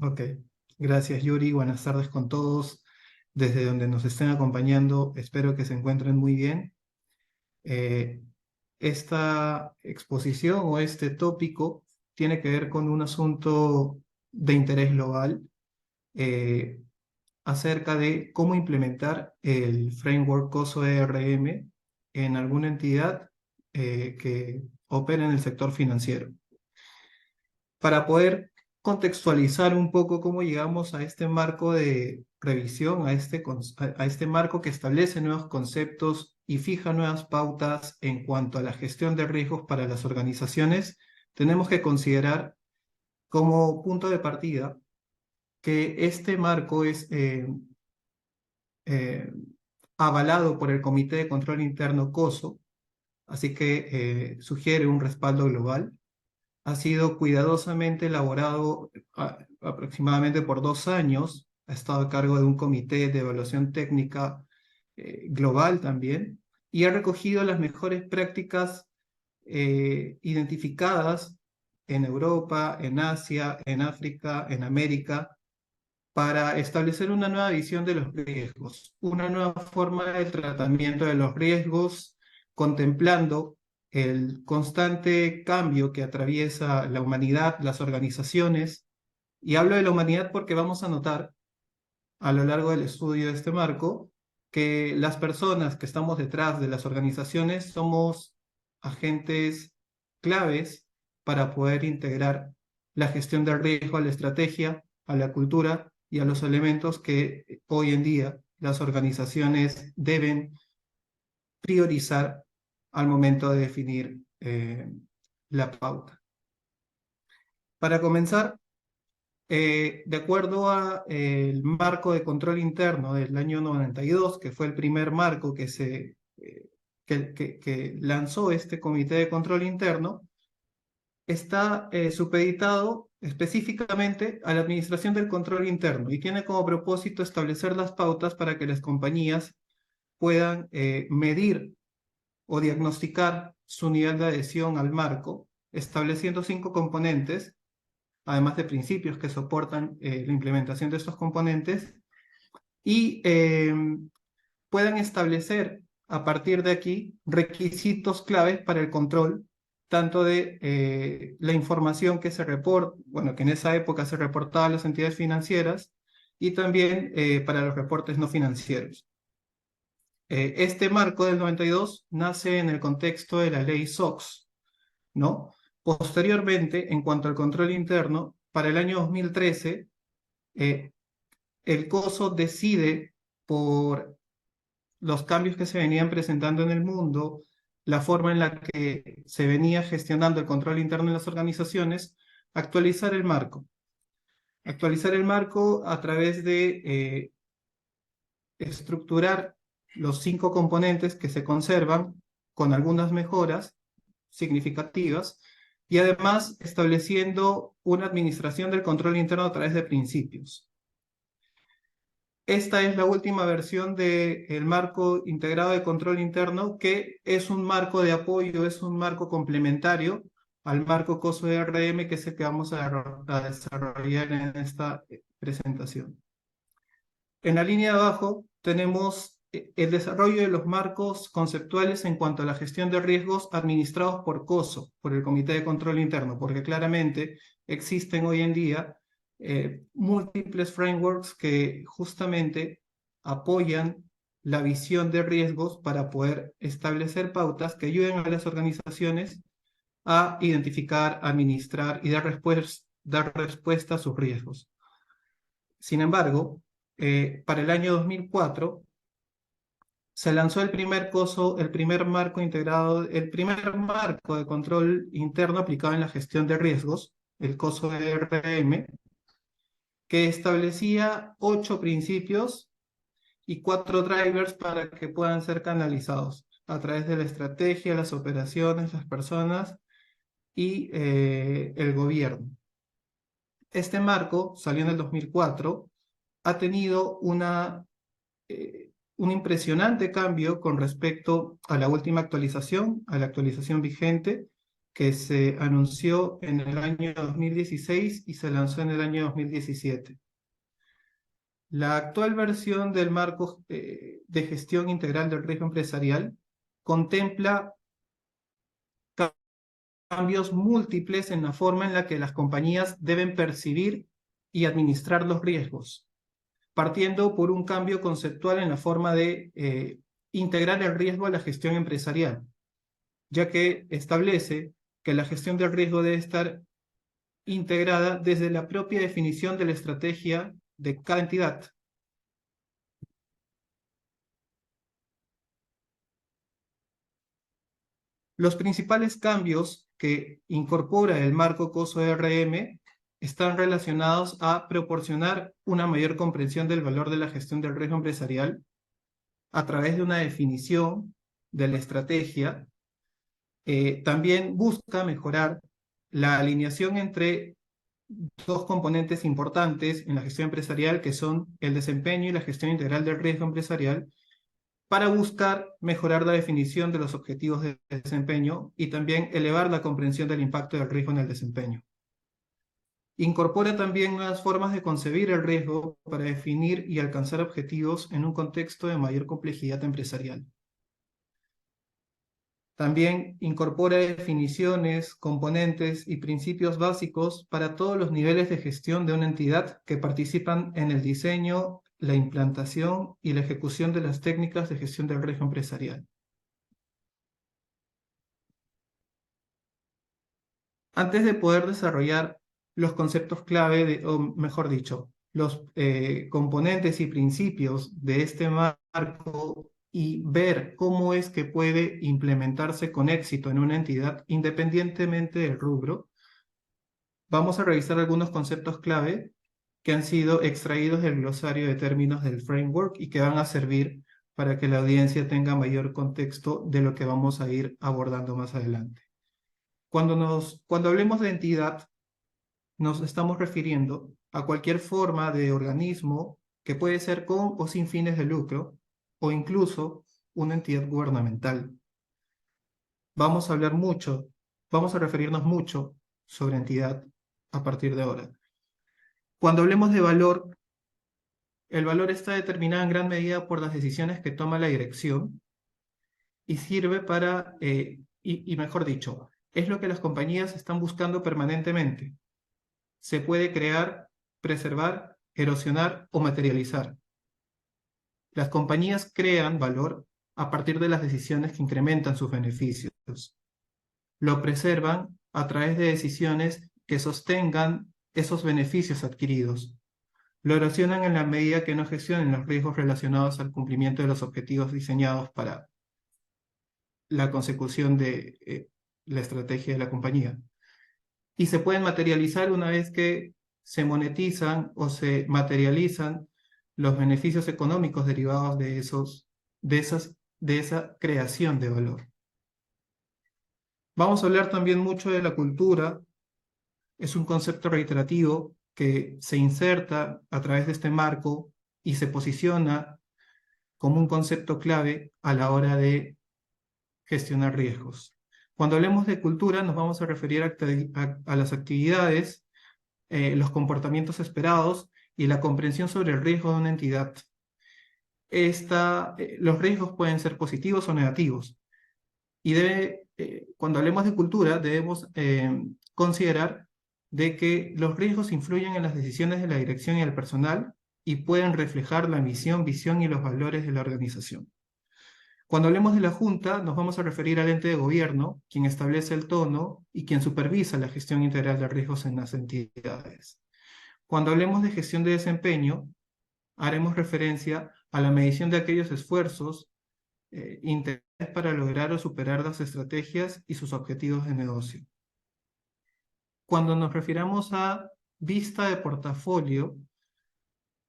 Ok, gracias Yuri, buenas tardes con todos desde donde nos estén acompañando, espero que se encuentren muy bien. Eh, Esta exposición o este tópico tiene que ver con un asunto de interés global eh, acerca de cómo implementar el framework COSO ERM en alguna entidad que opera en el sector financiero. Para poder contextualizar un poco cómo llegamos a este marco de revisión, a este marco que establece nuevos conceptos y fija nuevas pautas en cuanto a la gestión de riesgos para las organizaciones, tenemos que considerar como punto de partida que este marco es eh, avalado por el Comité de Control Interno COSO, así que sugiere un respaldo global. Ha sido cuidadosamente elaborado aproximadamente por 2 años. Ha estado a cargo de un comité de evaluación técnica global también y ha recogido las mejores prácticas identificadas en Europa, en Asia, en África, en América, para establecer una nueva visión de los riesgos, una nueva forma de tratamiento de los riesgos, contemplando el constante cambio que atraviesa la humanidad, las organizaciones. Y hablo de la humanidad porque vamos a notar a lo largo del estudio de este marco que las personas que estamos detrás de las organizaciones somos agentes claves para poder integrar la gestión del riesgo a la estrategia, a la cultura y a los elementos que hoy en día las organizaciones deben priorizar al momento de definir la pauta. Para comenzar, de acuerdo a el marco de control interno del año 92, que fue el primer marco que lanzó este comité de control interno, está supeditado específicamente a la administración del control interno y tiene como propósito establecer las pautas para que las compañías puedan medir o diagnosticar su nivel de adhesión al marco, estableciendo 5 componentes además de principios que soportan la implementación de estos componentes y puedan establecer a partir de aquí requisitos claves para el control, tanto de la información que se reporta, bueno, que en esa época se reportaba a las entidades financieras, y también para los reportes no financieros. Este marco del 92 nace en el contexto de la ley SOX, ¿no? Posteriormente, en cuanto al control interno, para el año 2013, eh, el COSO decide, por los cambios que se venían presentando en el mundo, la forma en la que se venía gestionando el control interno en las organizaciones, actualizar el marco. Actualizar el marco a través de estructurar los 5 componentes que se conservan con algunas mejoras significativas y además estableciendo una administración del control interno a través de principios. Esta es la última versión del marco integrado de control interno, que es un marco de apoyo, es un marco complementario al marco COSO ERM, que es el que vamos a desarrollar en esta presentación. En la línea de abajo tenemos el desarrollo de los marcos conceptuales en cuanto a la gestión de riesgos administrados por COSO, por el Comité de Control Interno, porque claramente existen hoy en día múltiples frameworks que justamente apoyan la visión de riesgos para poder establecer pautas que ayuden a las organizaciones a identificar, administrar y dar respuesta a sus riesgos. Sin embargo, para el año 2004 se lanzó el primer COSO, el primer marco integrado, el primer marco de control interno aplicado en la gestión de riesgos, el COSO ERM, que establecía 8 principios y 4 drivers para que puedan ser canalizados a través de la estrategia, las operaciones, las personas y el gobierno. Este marco salió en el 2004, ha tenido un impresionante cambio con respecto a la última actualización, a la actualización vigente, que se anunció en el año 2016 y se lanzó en el año 2017. La actual versión del marco de gestión integral del riesgo empresarial contempla cambios múltiples en la forma en la que las compañías deben percibir y administrar los riesgos, partiendo por un cambio conceptual en la forma de integrar el riesgo a la gestión empresarial, ya que establece que la gestión del riesgo debe estar integrada desde la propia definición de la estrategia de cada entidad. Los principales cambios que incorpora el marco COSO-RM están relacionados a proporcionar una mayor comprensión del valor de la gestión del riesgo empresarial a través de una definición de la estrategia. También busca mejorar la alineación entre dos componentes importantes en la gestión empresarial, que son el desempeño y la gestión integral del riesgo empresarial, para buscar mejorar la definición de los objetivos de desempeño y también elevar la comprensión del impacto del riesgo en el desempeño. Incorpora también nuevas formas de concebir el riesgo para definir y alcanzar objetivos en un contexto de mayor complejidad empresarial. También incorpora definiciones, componentes y principios básicos para todos los niveles de gestión de una entidad que participan en el diseño, la implantación y la ejecución de las técnicas de gestión del riesgo empresarial. Antes de poder desarrollar los conceptos clave, o mejor dicho, los componentes y principios de este marco y ver cómo es que puede implementarse con éxito en una entidad independientemente del rubro, vamos a revisar algunos conceptos clave que han sido extraídos del glosario de términos del framework y que van a servir para que la audiencia tenga mayor contexto de lo que vamos a ir abordando más adelante. Cuando hablemos de entidad, nos estamos refiriendo a cualquier forma de organismo que puede ser con o sin fines de lucro, o incluso una entidad gubernamental. Vamos a referirnos mucho sobre entidad a partir de ahora. Cuando hablemos de valor, el valor está determinado en gran medida por las decisiones que toma la dirección y sirve para, y mejor dicho, es lo que las compañías están buscando permanentemente. Se puede crear, preservar, erosionar o materializar. Las compañías crean valor a partir de las decisiones que incrementan sus beneficios. Lo preservan a través de decisiones que sostengan esos beneficios adquiridos. Lo erosionan en la medida que no gestionen los riesgos relacionados al cumplimiento de los objetivos diseñados para la consecución de la estrategia de la compañía. Y se pueden materializar una vez que se monetizan o se materializan los beneficios económicos derivados de esa creación de valor. Vamos a hablar también mucho de la cultura. Es un concepto reiterativo que se inserta a través de este marco y se posiciona como un concepto clave a la hora de gestionar riesgos. Cuando hablemos de cultura, nos vamos a referir a las actividades, los comportamientos esperados y la comprensión sobre el riesgo de una entidad. Los riesgos pueden ser positivos o negativos. Y cuando hablemos de cultura, debemos considerar de que los riesgos influyen en las decisiones de la dirección y el personal y pueden reflejar la misión, visión y los valores de la organización. Cuando hablemos de la Junta, nos vamos a referir al ente de gobierno, quien establece el tono y quien supervisa la gestión integral de riesgos en las entidades. Cuando hablemos de gestión de desempeño, haremos referencia a la medición de aquellos esfuerzos integrales para lograr o superar las estrategias y sus objetivos de negocio. Cuando nos refiramos a vista de portafolio,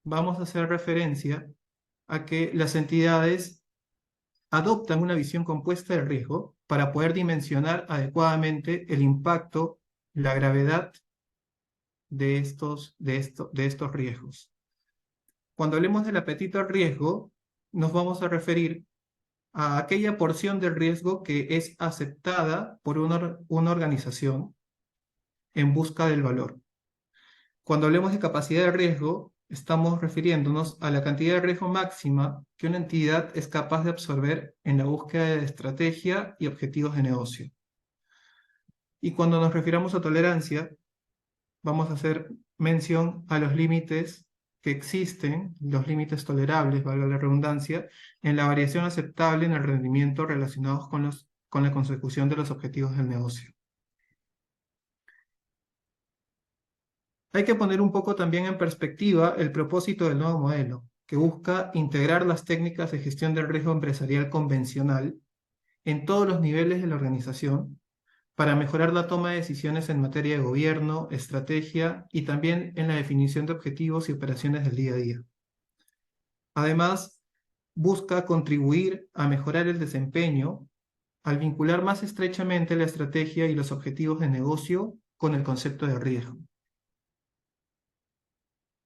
vamos a hacer referencia a que las entidades adoptan una visión compuesta del riesgo para poder dimensionar adecuadamente el impacto, la gravedad de estos riesgos. Cuando hablemos del apetito al riesgo, nos vamos a referir a aquella porción del riesgo que es aceptada por una organización en busca del valor. Cuando hablemos de capacidad de riesgo, estamos refiriéndonos a la cantidad de riesgo máxima que una entidad es capaz de absorber en la búsqueda de estrategia y objetivos de negocio. Y cuando nos refiramos a tolerancia, vamos a hacer mención a los límites que existen, los límites tolerables, valga la redundancia, en la variación aceptable en el rendimiento relacionados con la consecución de los objetivos del negocio. Hay que poner un poco también en perspectiva el propósito del nuevo modelo, que busca integrar las técnicas de gestión del riesgo empresarial convencional en todos los niveles de la organización para mejorar la toma de decisiones en materia de gobierno, estrategia y también en la definición de objetivos y operaciones del día a día. Además, busca contribuir a mejorar el desempeño al vincular más estrechamente la estrategia y los objetivos de negocio con el concepto de riesgo.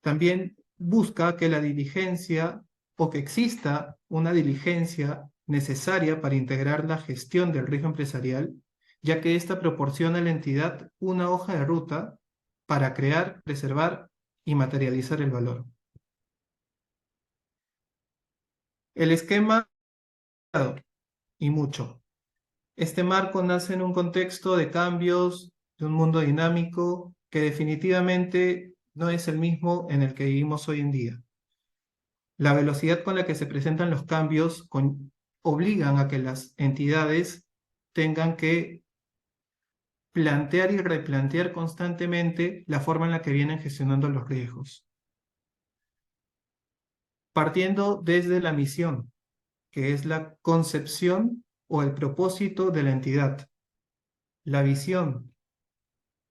También busca que la diligencia o que exista una diligencia necesaria para integrar la gestión del riesgo empresarial, ya que ésta proporciona a la entidad una hoja de ruta para crear, preservar y materializar el valor. El esquema y mucho. Este marco nace en un contexto de cambios, de un mundo dinámico que definitivamente no es el mismo en el que vivimos hoy en día. La velocidad con la que se presentan los cambios obligan a que las entidades tengan que plantear y replantear constantemente la forma en la que vienen gestionando los riesgos. Partiendo desde la misión, que es la concepción o el propósito de la entidad. La visión.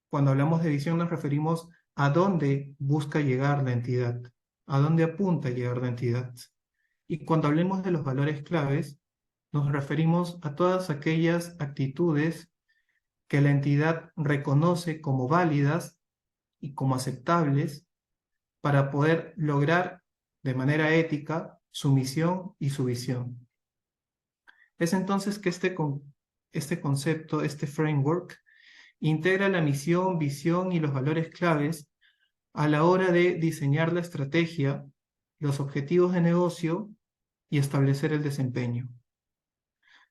Cuando hablamos de visión nos referimos a dónde busca llegar la entidad, a dónde apunta a llegar la entidad. Y cuando hablemos de los valores claves, nos referimos a todas aquellas actitudes que la entidad reconoce como válidas y como aceptables para poder lograr de manera ética su misión y su visión. Es entonces que este concepto, este framework, integra la misión, visión y los valores claves a la hora de diseñar la estrategia, los objetivos de negocio y establecer el desempeño,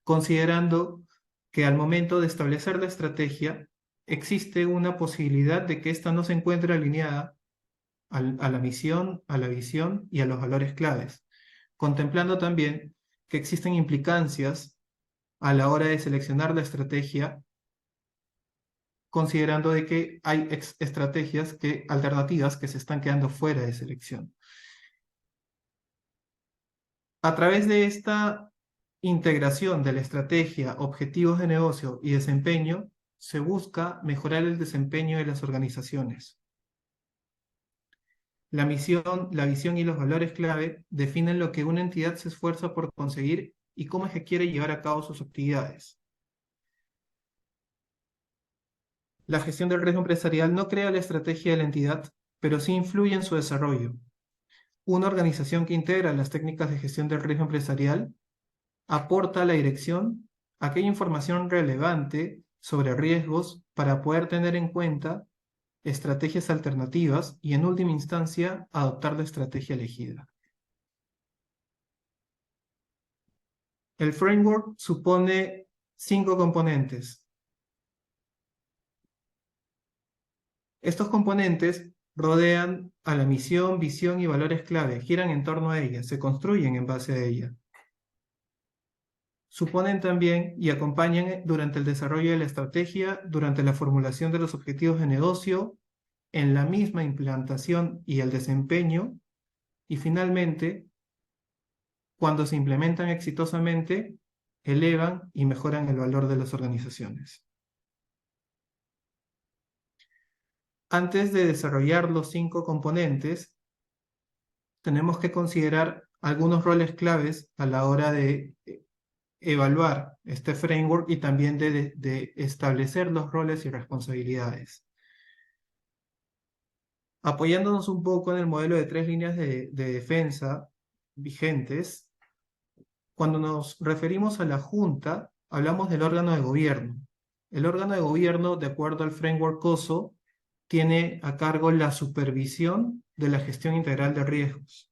considerando que al momento de establecer la estrategia existe una posibilidad de que ésta no se encuentre alineada a la misión, a la visión y a los valores claves, contemplando también que existen implicancias a la hora de seleccionar la estrategia, considerando de que hay estrategias alternativas que se están quedando fuera de selección. A través de esta integración de la estrategia, objetivos de negocio y desempeño, se busca mejorar el desempeño de las organizaciones. La misión, la visión y los valores clave definen lo que una entidad se esfuerza por conseguir y cómo es que quiere llevar a cabo sus actividades. La gestión del riesgo empresarial no crea la estrategia de la entidad, pero sí influye en su desarrollo. Una organización que integra las técnicas de gestión del riesgo empresarial aporta a la dirección aquella información relevante sobre riesgos para poder tener en cuenta estrategias alternativas y, en última instancia, adoptar la estrategia elegida. El framework supone 5 componentes. Estos componentes rodean a la misión, visión y valores clave, giran en torno a ella, se construyen en base a ella. Suponen también y acompañan durante el desarrollo de la estrategia, durante la formulación de los objetivos de negocio, en la misma implantación y el desempeño, y finalmente, cuando se implementan exitosamente, elevan y mejoran el valor de las organizaciones. Antes de desarrollar los 5 componentes, tenemos que considerar algunos roles claves a la hora de evaluar este framework y también de establecer los roles y responsabilidades. Apoyándonos un poco en el modelo de 3 líneas de defensa vigentes, Cuando nos referimos a la Junta, hablamos del órgano de gobierno. El órgano de gobierno, de acuerdo al framework COSO, tiene a cargo la supervisión de la gestión integral de riesgos.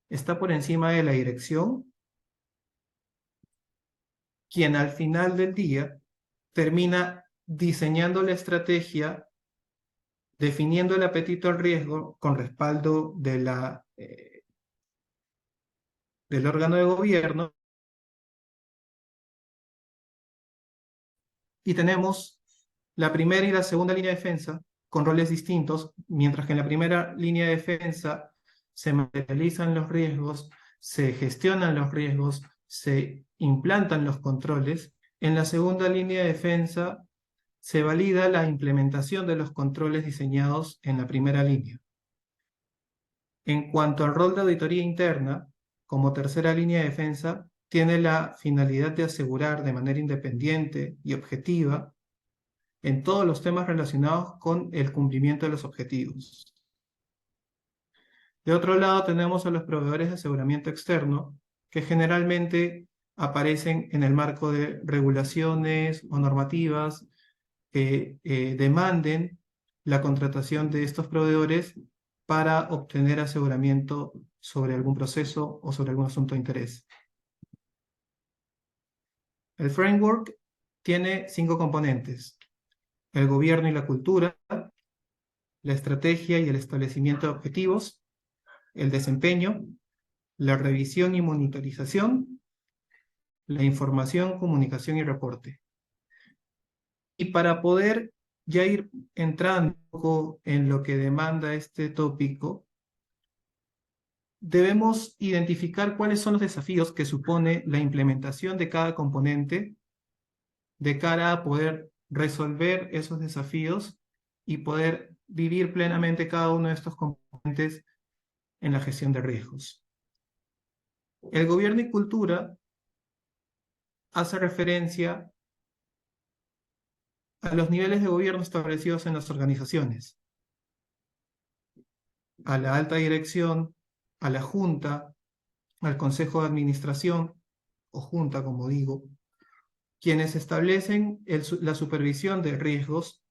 Está por encima de la dirección, quien al final del día termina diseñando la estrategia, definiendo el apetito al riesgo con respaldo de del órgano de gobierno, y tenemos la primera y la segunda línea de defensa con roles distintos, mientras que en la primera línea de defensa se materializan los riesgos, se gestionan los riesgos, se implantan los controles. En la segunda línea de defensa se valida la implementación de los controles diseñados en la primera línea. En cuanto al rol de auditoría interna, como tercera línea de defensa, tiene la finalidad de asegurar de manera independiente y objetiva en todos los temas relacionados con el cumplimiento de los objetivos. De otro lado, tenemos a los proveedores de aseguramiento externo, que generalmente aparecen en el marco de regulaciones o normativas que demanden la contratación de estos proveedores para obtener aseguramiento sobre algún proceso o sobre algún asunto de interés. El framework tiene 5 componentes: el gobierno y la cultura, la estrategia y el establecimiento de objetivos, el desempeño, la revisión y monitorización, la información, comunicación y reporte. Y para poder ya ir entrando un poco en lo que demanda este tópico, debemos identificar cuáles son los desafíos que supone la implementación de cada componente de cara a poder resolver esos desafíos y poder vivir plenamente cada uno de estos componentes en la gestión de riesgos. El gobierno y cultura hace referencia a los niveles de gobierno establecidos en las organizaciones, a la alta dirección, a la junta, al consejo de administración, o junta, como digo, quienes establecen la supervisión de riesgos.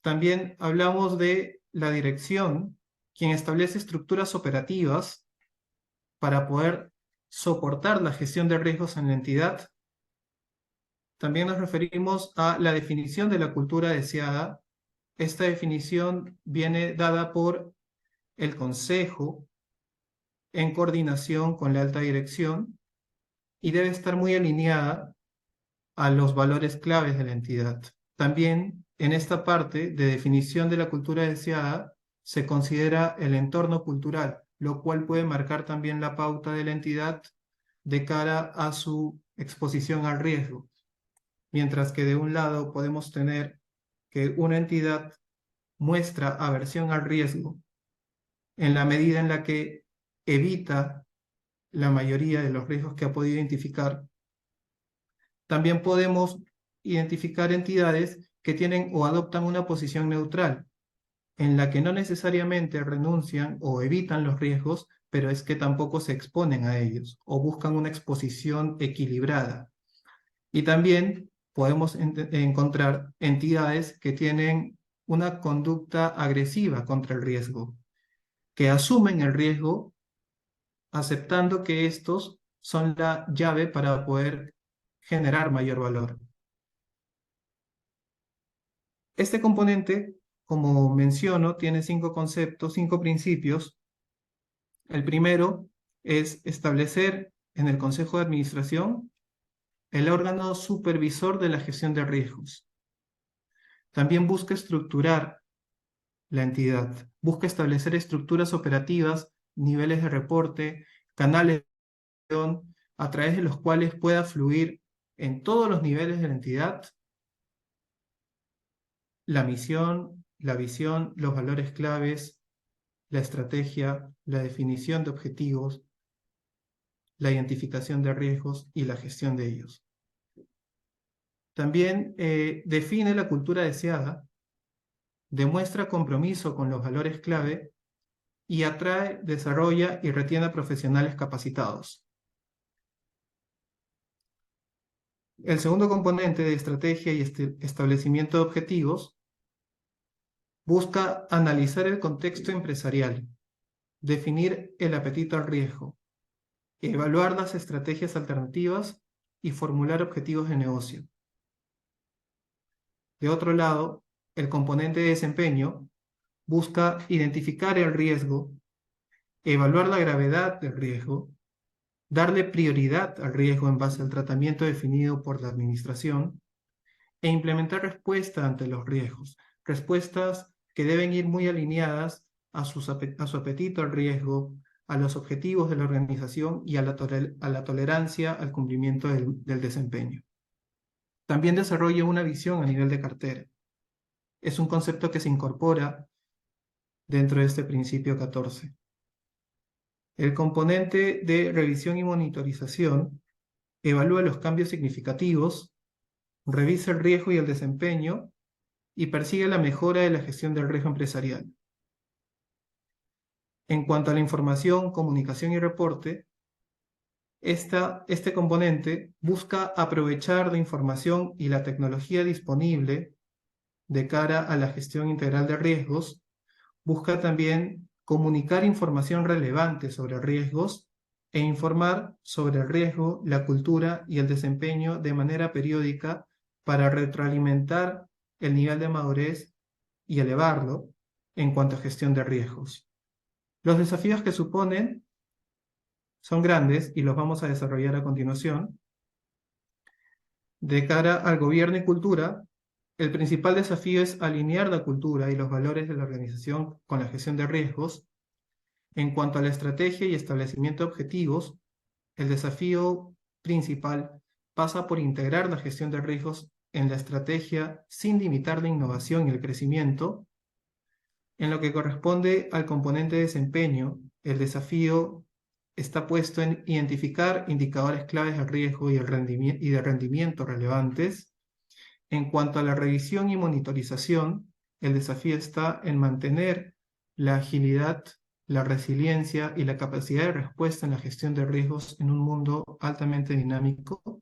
También hablamos de la dirección, quien establece estructuras operativas para poder soportar la gestión de riesgos en la entidad. También nos referimos a la definición de la cultura deseada. Esta definición viene dada por el Consejo en coordinación con la alta dirección y debe estar muy alineada a los valores claves de la entidad. También en esta parte de definición de la cultura deseada se considera el entorno cultural, lo cual puede marcar también la pauta de la entidad de cara a su exposición al riesgo. Mientras que de un lado podemos tener que una entidad muestra aversión al riesgo en la medida en la que evita la mayoría de los riesgos que ha podido identificar. También podemos identificar entidades que tienen o adoptan una posición neutral, en la que no necesariamente renuncian o evitan los riesgos, pero es que tampoco se exponen a ellos o buscan una exposición equilibrada. Y también podemos encontrar entidades que tienen una conducta agresiva contra el riesgo, que asumen el riesgo aceptando que estos son la llave para poder generar mayor valor. Este componente, como menciono, tiene 5 conceptos, 5 principios. El primero es establecer en el Consejo de Administración el órgano supervisor de la gestión de riesgos. También busca estructurar la entidad, busca establecer estructuras operativas, niveles de reporte, canales de acción, a través de los cuales pueda fluir en todos los niveles de la entidad la misión, la visión, los valores claves, la estrategia, la definición de objetivos, la identificación de riesgos y la gestión de ellos. También define la cultura deseada, demuestra compromiso con los valores clave y atrae, desarrolla y retiene a profesionales capacitados. El segundo componente de estrategia y establecimiento de objetivos busca analizar el contexto empresarial, definir el apetito al riesgo, evaluar las estrategias alternativas y formular objetivos de negocio. De otro lado, el componente de desempeño busca identificar el riesgo, evaluar la gravedad del riesgo, darle prioridad al riesgo en base al tratamiento definido por la administración e implementar respuestas ante los riesgos, respuestas que deben ir muy alineadas a su apetito al riesgo, a los objetivos de la organización y a la tolerancia al cumplimiento del desempeño. También desarrolla una visión a nivel de cartera. Es un concepto que se incorpora dentro de este principio 14. El componente de revisión y monitorización evalúa los cambios significativos, revisa el riesgo y el desempeño y persigue la mejora de la gestión del riesgo empresarial. En cuanto a la información, comunicación y reporte, este componente busca aprovechar la información y la tecnología disponible de cara a la gestión integral de riesgos, busca también comunicar información relevante sobre riesgos e informar sobre el riesgo, la cultura y el desempeño de manera periódica para retroalimentar el nivel de madurez y elevarlo en cuanto a gestión de riesgos. Los desafíos que suponen son grandes y los vamos a desarrollar a continuación. De cara al gobierno y cultura, el principal desafío es alinear la cultura y los valores de la organización con la gestión de riesgos. En cuanto a la estrategia y establecimiento de objetivos, el desafío principal pasa por integrar la gestión de riesgos en la estrategia sin limitar la innovación y el crecimiento. En lo que corresponde al componente de desempeño, el desafío está puesto en identificar indicadores claves de riesgo y de rendimiento relevantes. En cuanto a la revisión y monitorización, el desafío está en mantener la agilidad, la resiliencia y la capacidad de respuesta en la gestión de riesgos en un mundo altamente dinámico.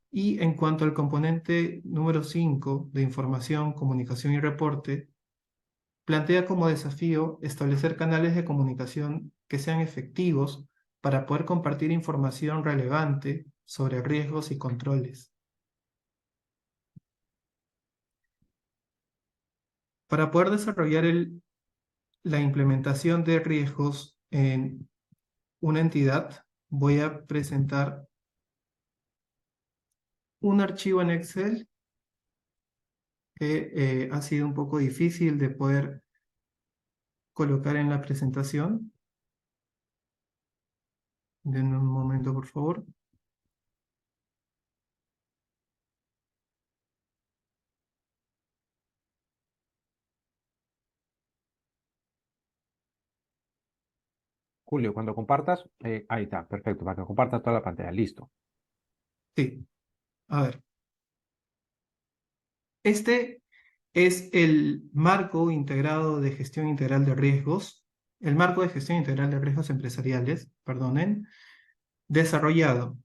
Y en cuanto al componente número 5 de información, comunicación y reporte, plantea como desafío establecer canales de comunicación que sean efectivos para poder compartir información relevante sobre riesgos y controles. Para poder desarrollar la implementación de riesgos en una entidad, voy a presentar un archivo en Excel que ha sido un poco difícil de poder colocar en la presentación. Denme un momento, por favor. Julio, cuando compartas, ahí está, perfecto, para que compartas toda la pantalla, listo. Sí, a ver. Este es el marco integrado de gestión integral de riesgos, el marco de gestión integral de riesgos empresariales, perdonen, desarrollado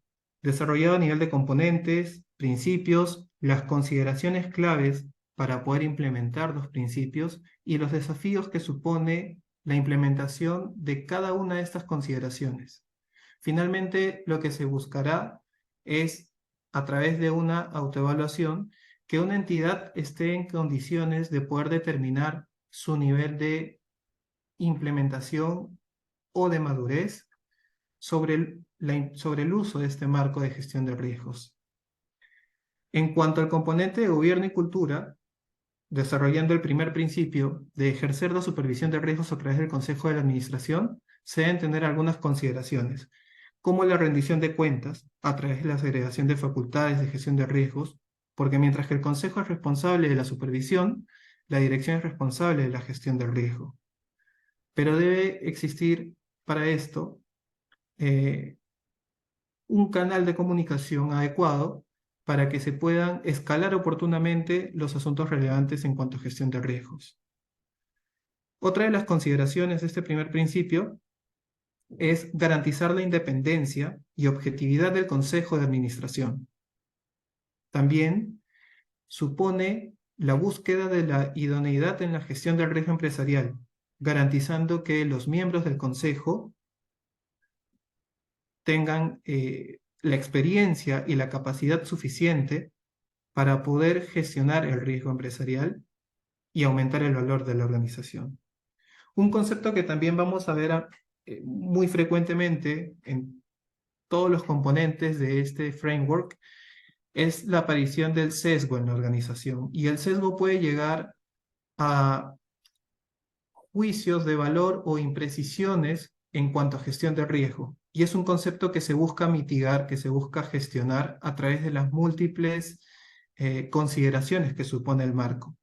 a nivel de componentes, principios, las consideraciones claves para poder implementar los principios y los desafíos que supone la implementación de cada una de estas consideraciones. Finalmente, lo que se buscará es, a través de una autoevaluación, que una entidad esté en condiciones de poder determinar su nivel de implementación o de madurez sobre el uso de este marco de gestión de riesgos. En cuanto al componente de gobierno y cultura, desarrollando el primer principio de ejercer la supervisión de riesgos a través del Consejo de la Administración, se deben tener algunas consideraciones, como la rendición de cuentas a través de la segregación de facultades de gestión de riesgos, porque mientras que el Consejo es responsable de la supervisión, la dirección es responsable de la gestión del riesgo. Pero debe existir para esto un canal de comunicación adecuado para que se puedan escalar oportunamente los asuntos relevantes en cuanto a gestión de riesgos. Otra de las consideraciones de este primer principio es garantizar la independencia y objetividad del Consejo de Administración. También supone la búsqueda de la idoneidad en la gestión del riesgo empresarial, garantizando que los miembros del Consejo tengan la experiencia y la capacidad suficiente para poder gestionar el riesgo empresarial y aumentar el valor de la organización. Un concepto que también vamos a ver muy frecuentemente en todos los componentes de este framework es la aparición del sesgo en la organización. Y el sesgo puede llegar a juicios de valor o imprecisiones en cuanto a gestión de riesgo. Y es un concepto que se busca mitigar, que se busca gestionar a través de las múltiples consideraciones que supone el marco.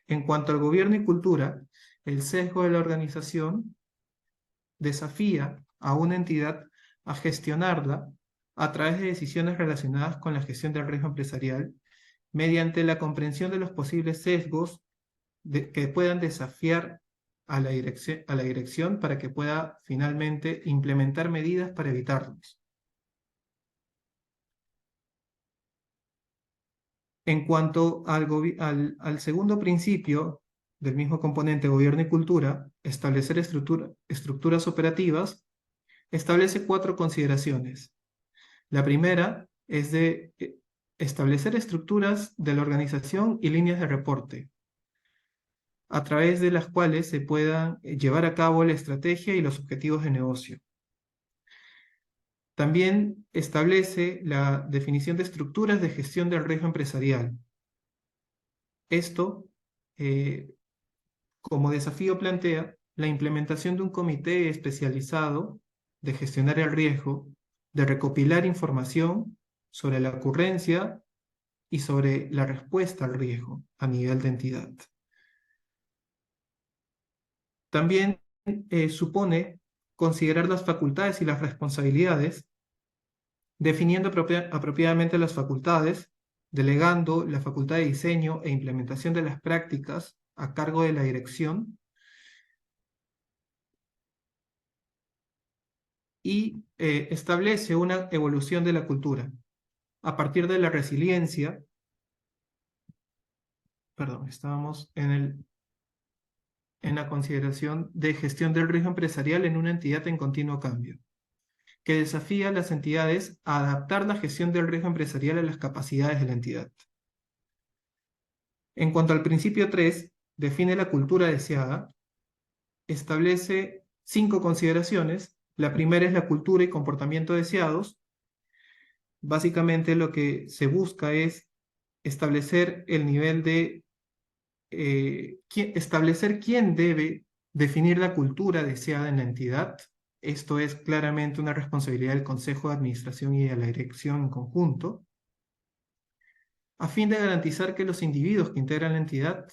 En cuanto al gobierno y cultura, el sesgo de la organización desafía a una entidad a gestionarla a través de decisiones relacionadas con la gestión del riesgo empresarial mediante la comprensión de los posibles sesgos que puedan desafiar a la dirección para que pueda finalmente implementar medidas para evitarlos. En cuanto al segundo principio del mismo componente gobierno y cultura, establecer estructuras operativas, establece 4 consideraciones. La primera es de establecer estructuras de la organización y líneas de reporte, a través de las cuales se puedan llevar a cabo la estrategia y los objetivos de negocio. También establece la definición de estructuras de gestión del riesgo empresarial. Esto, como desafío, plantea la implementación de un comité especializado de gestionar el riesgo, de recopilar información sobre la ocurrencia y sobre la respuesta al riesgo a nivel de entidad. También supone considerar las facultades y las responsabilidades, definiendo apropiadamente las facultades, delegando la facultad de diseño e implementación de las prácticas a cargo de la dirección y establece una evolución de la cultura a partir de la resiliencia. Perdón, estábamos en la consideración de gestión del riesgo empresarial en una entidad en continuo cambio, que desafía a las entidades a adaptar la gestión del riesgo empresarial a las capacidades de la entidad. En cuanto al principio 3, define la cultura deseada, establece 5 consideraciones. La primera es la cultura y comportamiento deseados. Básicamente lo que se busca es establecer el nivel de establecer quién debe definir la cultura deseada en la entidad. Esto es claramente una responsabilidad del Consejo de Administración y de la dirección en conjunto, a fin de garantizar que los individuos que integran la entidad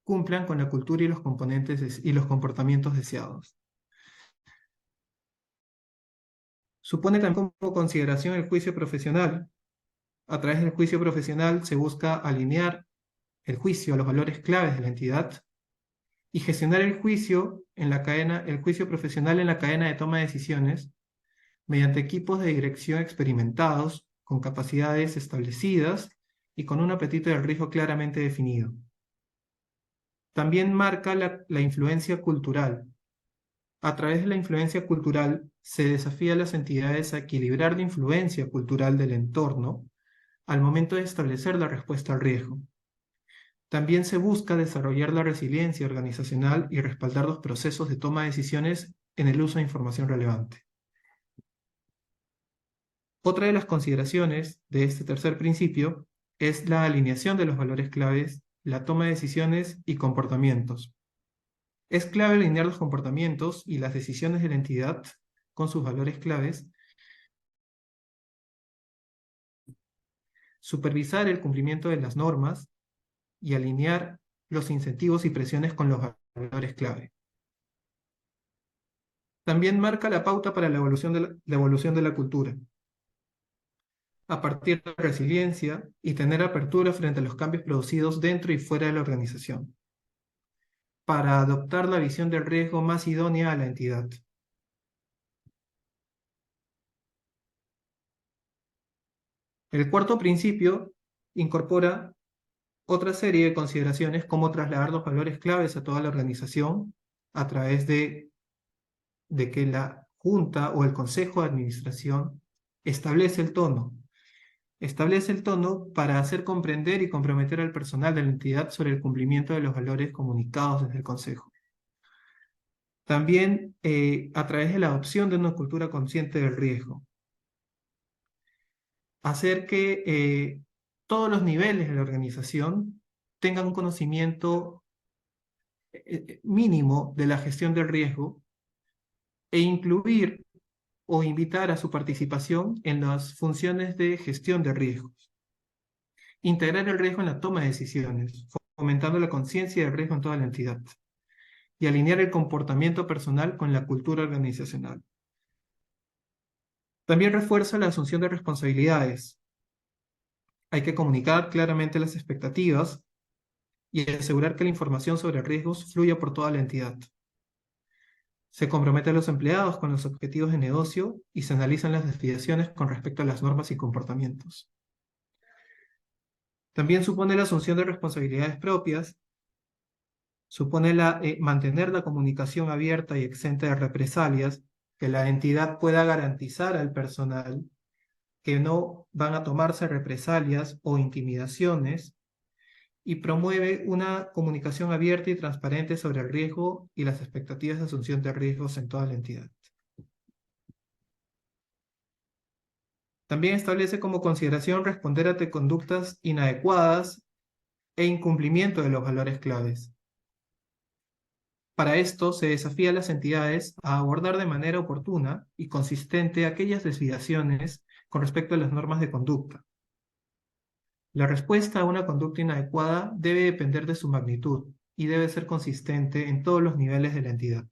cumplan con la cultura y los componentes y los comportamientos deseados. Supone también como consideración el juicio profesional. A través del juicio profesional se busca alinear el juicio a los valores claves de la entidad y gestionar el juicio el juicio profesional en la cadena de toma de decisiones mediante equipos de dirección experimentados, con capacidades establecidas y con un apetito del riesgo claramente definido. También marca la influencia cultural. A través de la influencia cultural se desafía a las entidades a equilibrar la influencia cultural del entorno al momento de establecer la respuesta al riesgo. También se busca desarrollar la resiliencia organizacional y respaldar los procesos de toma de decisiones en el uso de información relevante. Otra de las consideraciones de este tercer principio es la alineación de los valores claves, la toma de decisiones y comportamientos. Es clave alinear los comportamientos y las decisiones de la entidad con sus valores claves, supervisar el cumplimiento de las normas y alinear los incentivos y presiones con los valores clave. También marca la pauta para la evolución de la cultura, a partir de la resiliencia y tener apertura frente a los cambios producidos dentro y fuera de la organización. para adoptar la visión del riesgo más idónea a la entidad. El cuarto principio incorpora otra serie de consideraciones como trasladar los valores claves a toda la organización a través de que la junta o el consejo de administración establece el tono. Establece el tono para hacer comprender y comprometer al personal de la entidad sobre el cumplimiento de los valores comunicados desde el consejo. También a través de la adopción de una cultura consciente del riesgo. Hacer que todos los niveles de la organización tengan un conocimiento mínimo de la gestión del riesgo e incluir o invitar a su participación en las funciones de gestión de riesgos. Integrar el riesgo en la toma de decisiones, fomentando la conciencia del riesgo en toda la entidad. Y alinear el comportamiento personal con la cultura organizacional. También refuerza la asunción de responsabilidades. Hay que comunicar claramente las expectativas y asegurar que la información sobre riesgos fluya por toda la entidad. Se compromete a los empleados con los objetivos de negocio y se analizan las desviaciones con respecto a las normas y comportamientos. También supone la asunción de responsabilidades propias, supone mantener la comunicación abierta y exenta de represalias, que la entidad pueda garantizar al personal que no van a tomarse represalias o intimidaciones, y promueve una comunicación abierta y transparente sobre el riesgo y las expectativas de asunción de riesgos en toda la entidad. También establece como consideración responder ante conductas inadecuadas e incumplimiento de los valores claves. Para esto se desafía a las entidades a abordar de manera oportuna y consistente aquellas desviaciones con respecto a las normas de conducta. La respuesta a una conducta inadecuada debe depender de su magnitud y debe ser consistente en todos los niveles de la entidad.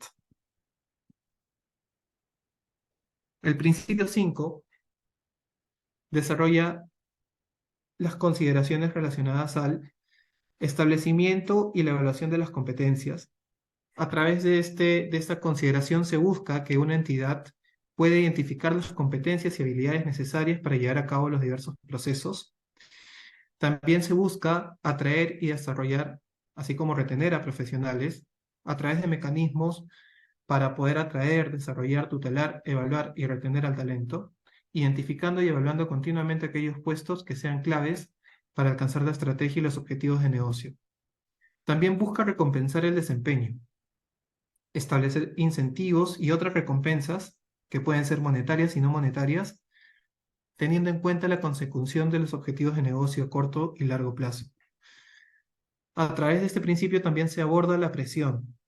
El principio 5 desarrolla las consideraciones relacionadas al establecimiento y la evaluación de las competencias. A través de esta consideración se busca que una entidad pueda identificar las competencias y habilidades necesarias para llevar a cabo los diversos procesos. También se busca atraer y desarrollar, así como retener a profesionales, a través de mecanismos para poder atraer, desarrollar, tutelar, evaluar y retener al talento, identificando y evaluando continuamente aquellos puestos que sean claves para alcanzar la estrategia y los objetivos de negocio. También busca recompensar el desempeño, establecer incentivos y otras recompensas que pueden ser monetarias y no monetarias, teniendo en cuenta la consecución de los objetivos de negocio a corto y largo plazo. A través de este principio también se aborda la presión.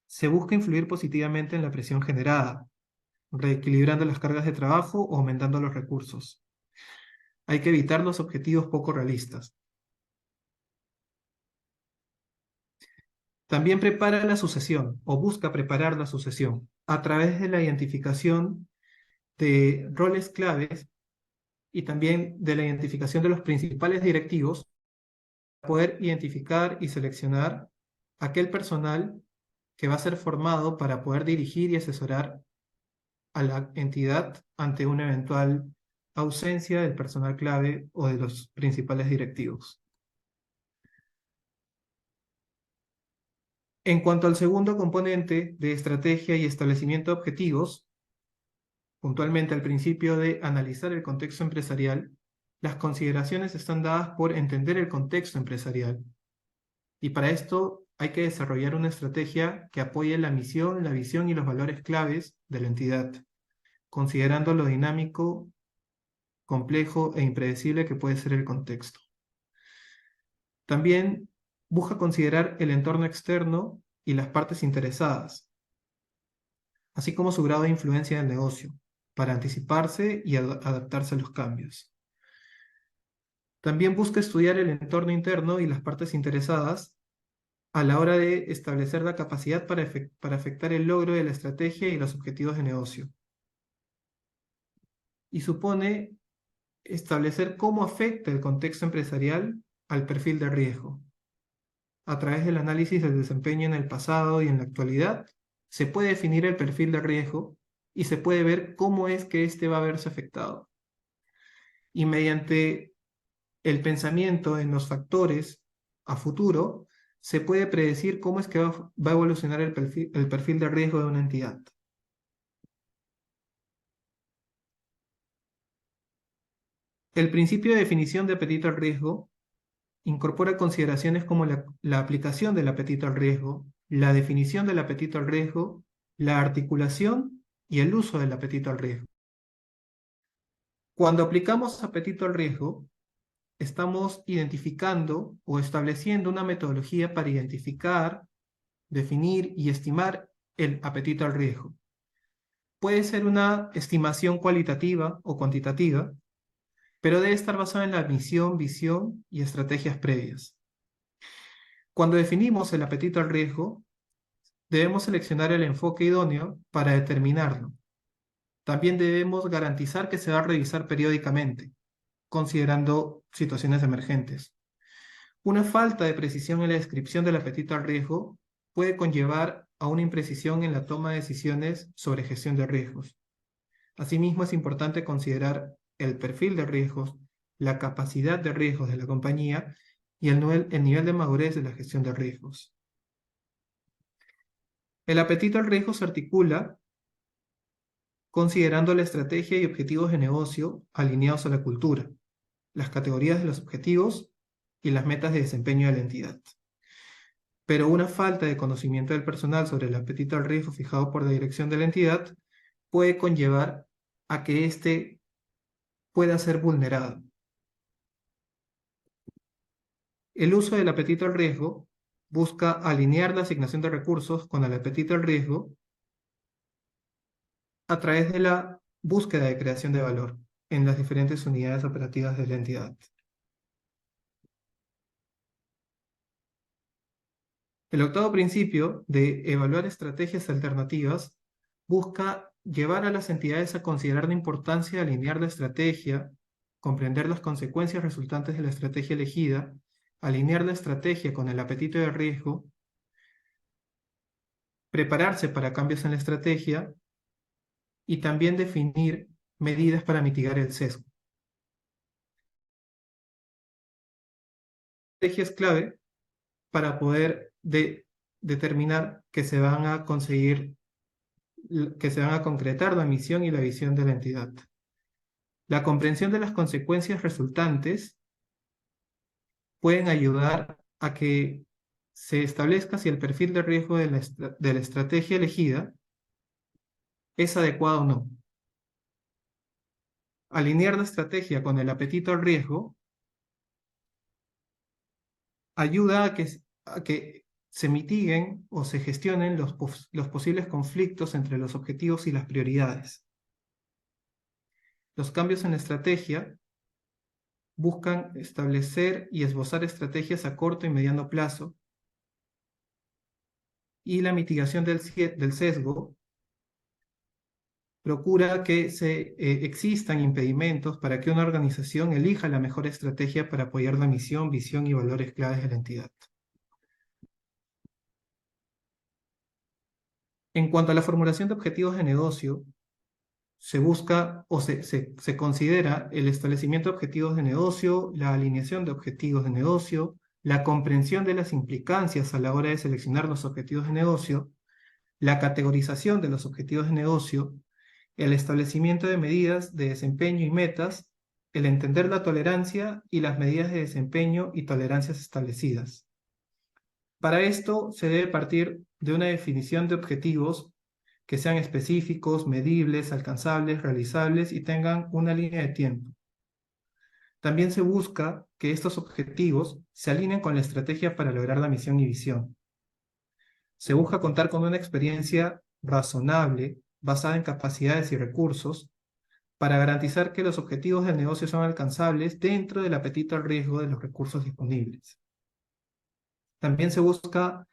Se busca influir positivamente en la presión generada, reequilibrando las cargas de trabajo o aumentando los recursos. Hay que evitar los objetivos poco realistas. También prepara la sucesión o busca preparar la sucesión a través de la identificación de roles claves y también de la identificación de los principales directivos para poder identificar y seleccionar aquel personal que va a ser formado para poder dirigir y asesorar a la entidad ante una eventual ausencia del personal clave o de los principales directivos. En cuanto al segundo componente de estrategia y establecimiento de objetivos, puntualmente al principio de analizar el contexto empresarial, las consideraciones están dadas por entender el contexto empresarial. Y para esto hay que desarrollar una estrategia que apoye la misión, la visión y los valores claves de la entidad, considerando lo dinámico, complejo e impredecible que puede ser el contexto. También busca considerar el entorno externo y las partes interesadas, así como su grado de influencia en el negocio, para anticiparse y adaptarse a los cambios. También busca estudiar el entorno interno y las partes interesadas a la hora de establecer la capacidad para afectar el logro de la estrategia y los objetivos de negocio. Y supone establecer cómo afecta el contexto empresarial al perfil de riesgo. a través del análisis del desempeño en el pasado y en la actualidad, se puede definir el perfil de riesgo y se puede ver cómo es que éste va a verse afectado. Y mediante el pensamiento en los factores a futuro, se puede predecir cómo es que va a evolucionar el perfil de riesgo de una entidad. El principio de definición de apetito al riesgo incorpora consideraciones como la aplicación del apetito al riesgo, la definición del apetito al riesgo, la articulación y el uso del apetito al riesgo. Cuando aplicamos apetito al riesgo, estamos identificando o estableciendo una metodología para identificar, definir y estimar el apetito al riesgo. Puede ser una estimación cualitativa o cuantitativa, pero debe estar basada en la misión, visión y estrategias previas. Cuando definimos el apetito al riesgo, debemos seleccionar el enfoque idóneo para determinarlo. También debemos garantizar que se va a revisar periódicamente, considerando situaciones emergentes. Una falta de precisión en la descripción del apetito al riesgo puede conllevar a una imprecisión en la toma de decisiones sobre gestión de riesgos. Asimismo, es importante considerar el perfil de riesgos, la capacidad de riesgos de la compañía y el nivel de madurez de la gestión de riesgos. El apetito al riesgo se articula considerando la estrategia y objetivos de negocio alineados a la cultura, las categorías de los objetivos y las metas de desempeño de la entidad. Pero una falta de conocimiento del personal sobre el apetito al riesgo fijado por la dirección de la entidad puede conllevar a que éste pueda ser vulnerado. El uso del apetito al riesgo busca alinear la asignación de recursos con el apetito al riesgo a través de la búsqueda de creación de valor en las diferentes unidades operativas de la entidad. El octavo principio de evaluar estrategias alternativas busca llevar a las entidades a considerar la importancia de alinear la estrategia, comprender las consecuencias resultantes de la estrategia elegida, alinear la estrategia con el apetito de riesgo, prepararse para cambios en la estrategia y también definir medidas para mitigar el sesgo. La estrategia es clave para poder determinar que se van a concretar la misión y la visión de la entidad. La comprensión de las consecuencias resultantes pueden ayudar a que se establezca si el perfil de riesgo de la estrategia elegida es adecuado o no. Alinear la estrategia con el apetito al riesgo ayuda a que se mitiguen o se gestionen los posibles conflictos entre los objetivos y las prioridades. Los cambios en la estrategia buscan establecer y esbozar estrategias a corto y mediano plazo, y la mitigación del sesgo procura que existan impedimentos para que una organización elija la mejor estrategia para apoyar la misión, visión y valores claves de la entidad. En cuanto a la formulación de objetivos de negocio, se busca o se considera el establecimiento de objetivos de negocio, la alineación de objetivos de negocio, la comprensión de las implicancias a la hora de seleccionar los objetivos de negocio, la categorización de los objetivos de negocio, el establecimiento de medidas de desempeño y metas, el entender la tolerancia y las medidas de desempeño y tolerancias establecidas. Para esto se debe partir de una definición de objetivos que sean específicos, medibles, alcanzables, realizables y tengan una línea de tiempo. También se busca que estos objetivos se alineen con la estrategia para lograr la misión y visión. Se busca contar con una experiencia razonable, basada en capacidades y recursos, para garantizar que los objetivos del negocio son alcanzables dentro del apetito al riesgo de los recursos disponibles. También se busca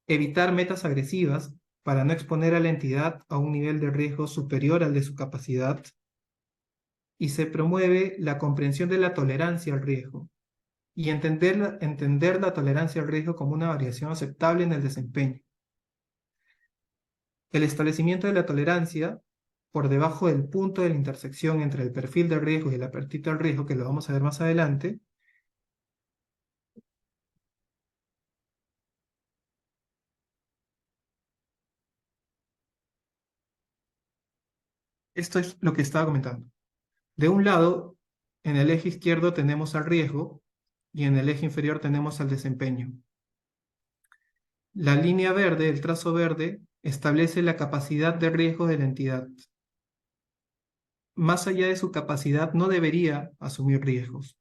evitar metas agresivas para no exponer a la entidad a un nivel de riesgo superior al de su capacidad, y se promueve la comprensión de la tolerancia al riesgo, y entender la tolerancia al riesgo como una variación aceptable en el desempeño. El establecimiento de la tolerancia por debajo del punto de la intersección entre el perfil de riesgo y el apetito al riesgo, que lo vamos a ver más adelante, esto es lo que estaba comentando. De un lado, en el eje izquierdo tenemos al riesgo y en el eje inferior tenemos al desempeño. La línea verde, el trazo verde, establece la capacidad de riesgo de la entidad. Más allá de su capacidad, no debería asumir riesgos.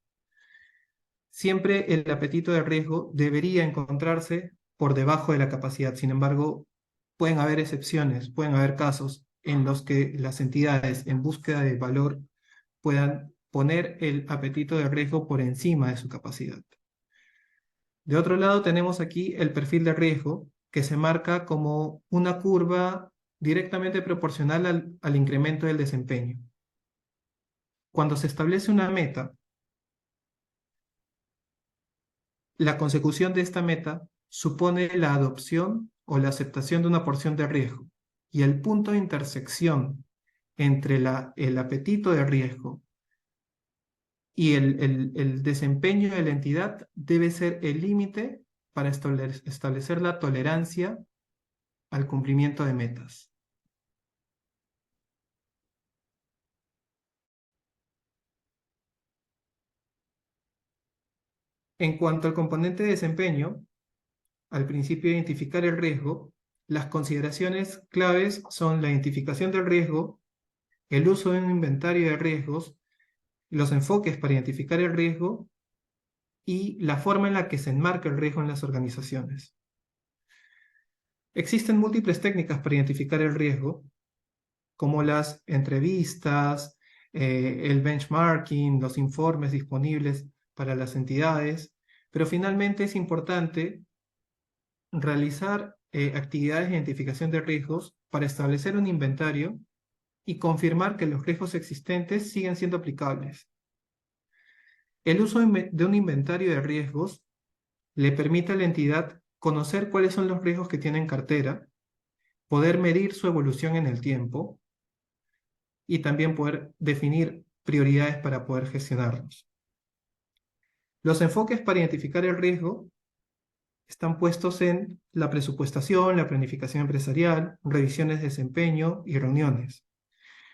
Siempre el apetito de riesgo debería encontrarse por debajo de la capacidad. Sin embargo, pueden haber excepciones, pueden haber casos en los que las entidades en búsqueda de valor puedan poner el apetito de riesgo por encima de su capacidad. De otro lado, tenemos aquí el perfil de riesgo, que se marca como una curva directamente proporcional al incremento del desempeño. Cuando se establece una meta, la consecución de esta meta supone la adopción o la aceptación de una porción de riesgo, y el punto de intersección entre el apetito de riesgo y el desempeño de la entidad debe ser el límite para establecer la tolerancia al cumplimiento de metas. En cuanto al componente de desempeño, al principio de identificar el riesgo, las consideraciones claves son la identificación del riesgo, el uso de un inventario de riesgos, los enfoques para identificar el riesgo y la forma en la que se enmarca el riesgo en las organizaciones. Existen múltiples técnicas para identificar el riesgo, como las entrevistas, el benchmarking, los informes disponibles para las entidades, pero finalmente es importante realizar actividades de identificación de riesgos para establecer un inventario y confirmar que los riesgos existentes siguen siendo aplicables. El uso de un inventario de riesgos le permite a la entidad conocer cuáles son los riesgos que tiene en cartera, poder medir su evolución en el tiempo y también poder definir prioridades para poder gestionarlos. Los enfoques para identificar el riesgo están puestos en la presupuestación, la planificación empresarial, revisiones de desempeño y reuniones.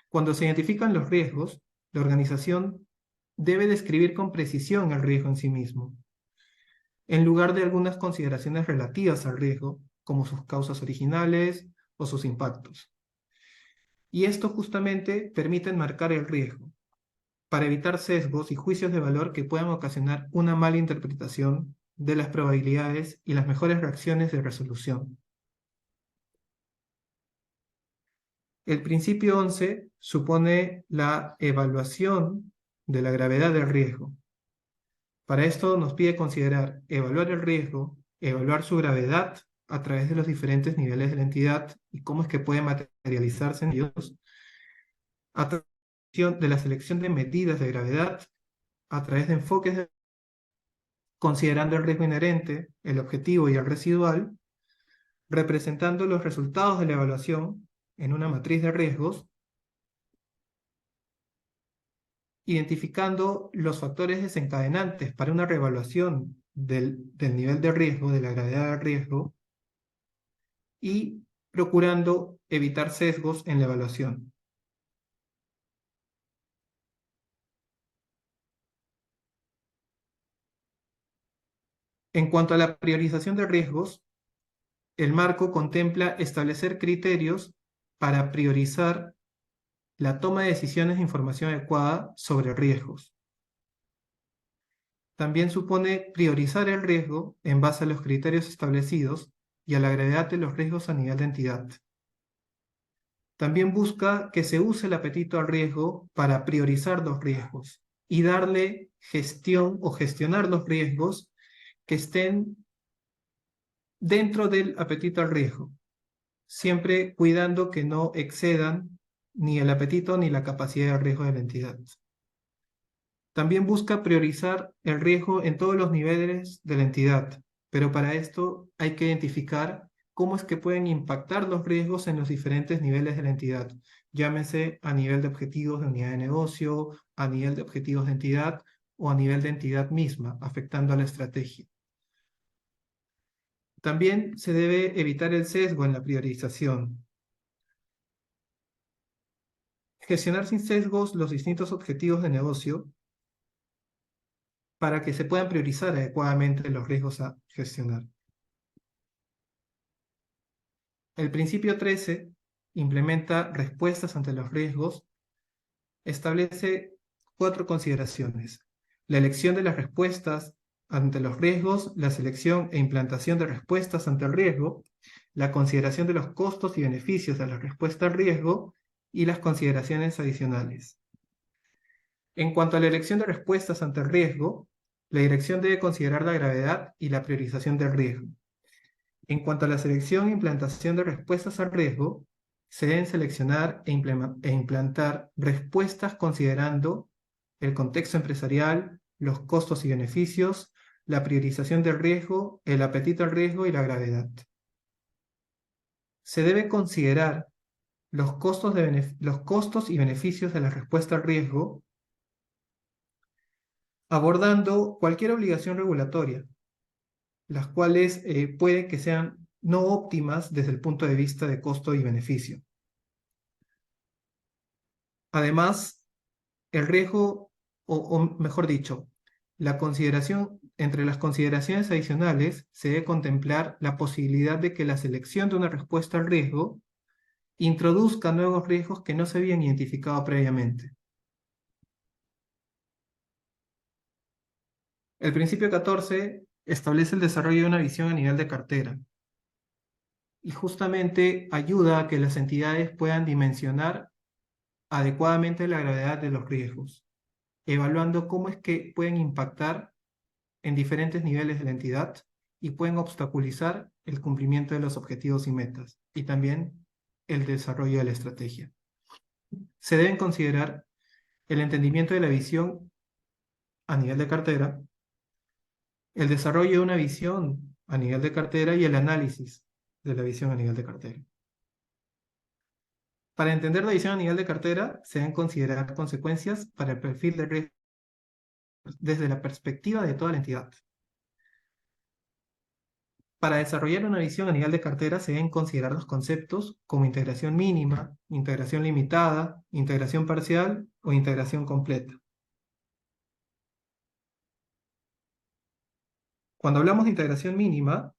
Cuando se identifican los riesgos, la organización debe describir con precisión el riesgo en sí mismo, en lugar de algunas consideraciones relativas al riesgo, como sus causas originales o sus impactos. Y esto justamente permite enmarcar el riesgo, para evitar sesgos y juicios de valor que puedan ocasionar una mala interpretación de las probabilidades y las mejores reacciones de resolución. El principio 11 supone la evaluación de la gravedad del riesgo. Para esto nos pide considerar evaluar el riesgo, evaluar su gravedad a través de los diferentes niveles de la entidad y cómo es que puede materializarse en ellos, a través de la selección de medidas de gravedad, a través de enfoques considerando el riesgo inherente, el objetivo y el residual, representando los resultados de la evaluación en una matriz de riesgos, identificando los factores desencadenantes para una reevaluación del nivel de riesgo, de la gravedad del riesgo, y procurando evitar sesgos en la evaluación. En cuanto a la priorización de riesgos, el marco contempla establecer criterios para priorizar la toma de decisiones de información adecuada sobre riesgos. También supone priorizar el riesgo en base a los criterios establecidos y a la gravedad de los riesgos a nivel de entidad. También busca que se use el apetito al riesgo para priorizar los riesgos y darle gestión o gestionar los riesgos que estén dentro del apetito al riesgo, siempre cuidando que no excedan ni el apetito ni la capacidad de riesgo de la entidad. También busca priorizar el riesgo en todos los niveles de la entidad, pero para esto hay que identificar cómo es que pueden impactar los riesgos en los diferentes niveles de la entidad, llámese a nivel de objetivos de unidad de negocio, a nivel de objetivos de entidad o a nivel de entidad misma, afectando a la estrategia. También se debe evitar el sesgo en la priorización. Gestionar sin sesgos los distintos objetivos de negocio para que se puedan priorizar adecuadamente los riesgos a gestionar. El principio 13 implementa respuestas ante los riesgos, establece 4 consideraciones: la elección de las respuestas ante los riesgos, la selección e implantación de respuestas ante el riesgo, la consideración de los costos y beneficios de la respuesta al riesgo y las consideraciones adicionales. En cuanto a la elección de respuestas ante el riesgo, la dirección debe considerar la gravedad y la priorización del riesgo. En cuanto a la selección e implantación de respuestas al riesgo, se deben seleccionar e implantar respuestas considerando el contexto empresarial, los costos y beneficios, la priorización del riesgo, el apetito al riesgo y la gravedad. Se debe considerar los costos y beneficios de la respuesta al riesgo, abordando cualquier obligación regulatoria, las cuales puede que sean no óptimas desde el punto de vista de costo y beneficio. Además, el riesgo, o mejor dicho, entre las consideraciones adicionales se debe contemplar la posibilidad de que la selección de una respuesta al riesgo introduzca nuevos riesgos que no se habían identificado previamente. El principio 14 establece el desarrollo de una visión a nivel de cartera y justamente ayuda a que las entidades puedan dimensionar adecuadamente la gravedad de los riesgos, evaluando cómo es que pueden impactar en diferentes niveles de la entidad y pueden obstaculizar el cumplimiento de los objetivos y metas, y también el desarrollo de la estrategia. Se deben considerar el entendimiento de la visión a nivel de cartera, el desarrollo de una visión a nivel de cartera y el análisis de la visión a nivel de cartera. Para entender la visión a nivel de cartera, se deben considerar consecuencias para el perfil de riesgo desde la perspectiva de toda la entidad. Para desarrollar una visión a nivel de cartera se deben considerar los conceptos como integración mínima, integración limitada, integración parcial o integración completa. Cuando hablamos de integración mínima,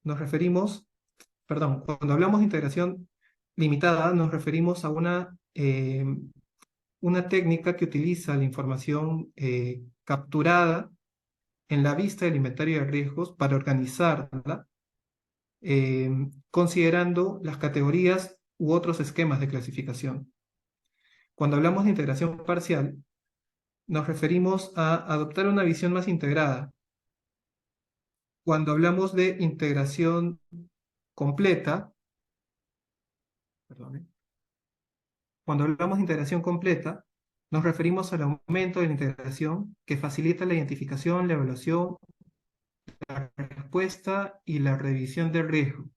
cuando hablamos de integración limitada, nos referimos a una técnica que utiliza la información capturada en la vista del inventario de riesgos para organizarla, considerando las categorías u otros esquemas de clasificación. Cuando hablamos de integración parcial, nos referimos a adoptar una visión más integrada. Cuando hablamos de integración completa, cuando hablamos de integración completa, nos referimos al aumento de la integración que facilita la identificación, la evaluación, la respuesta y la revisión del riesgo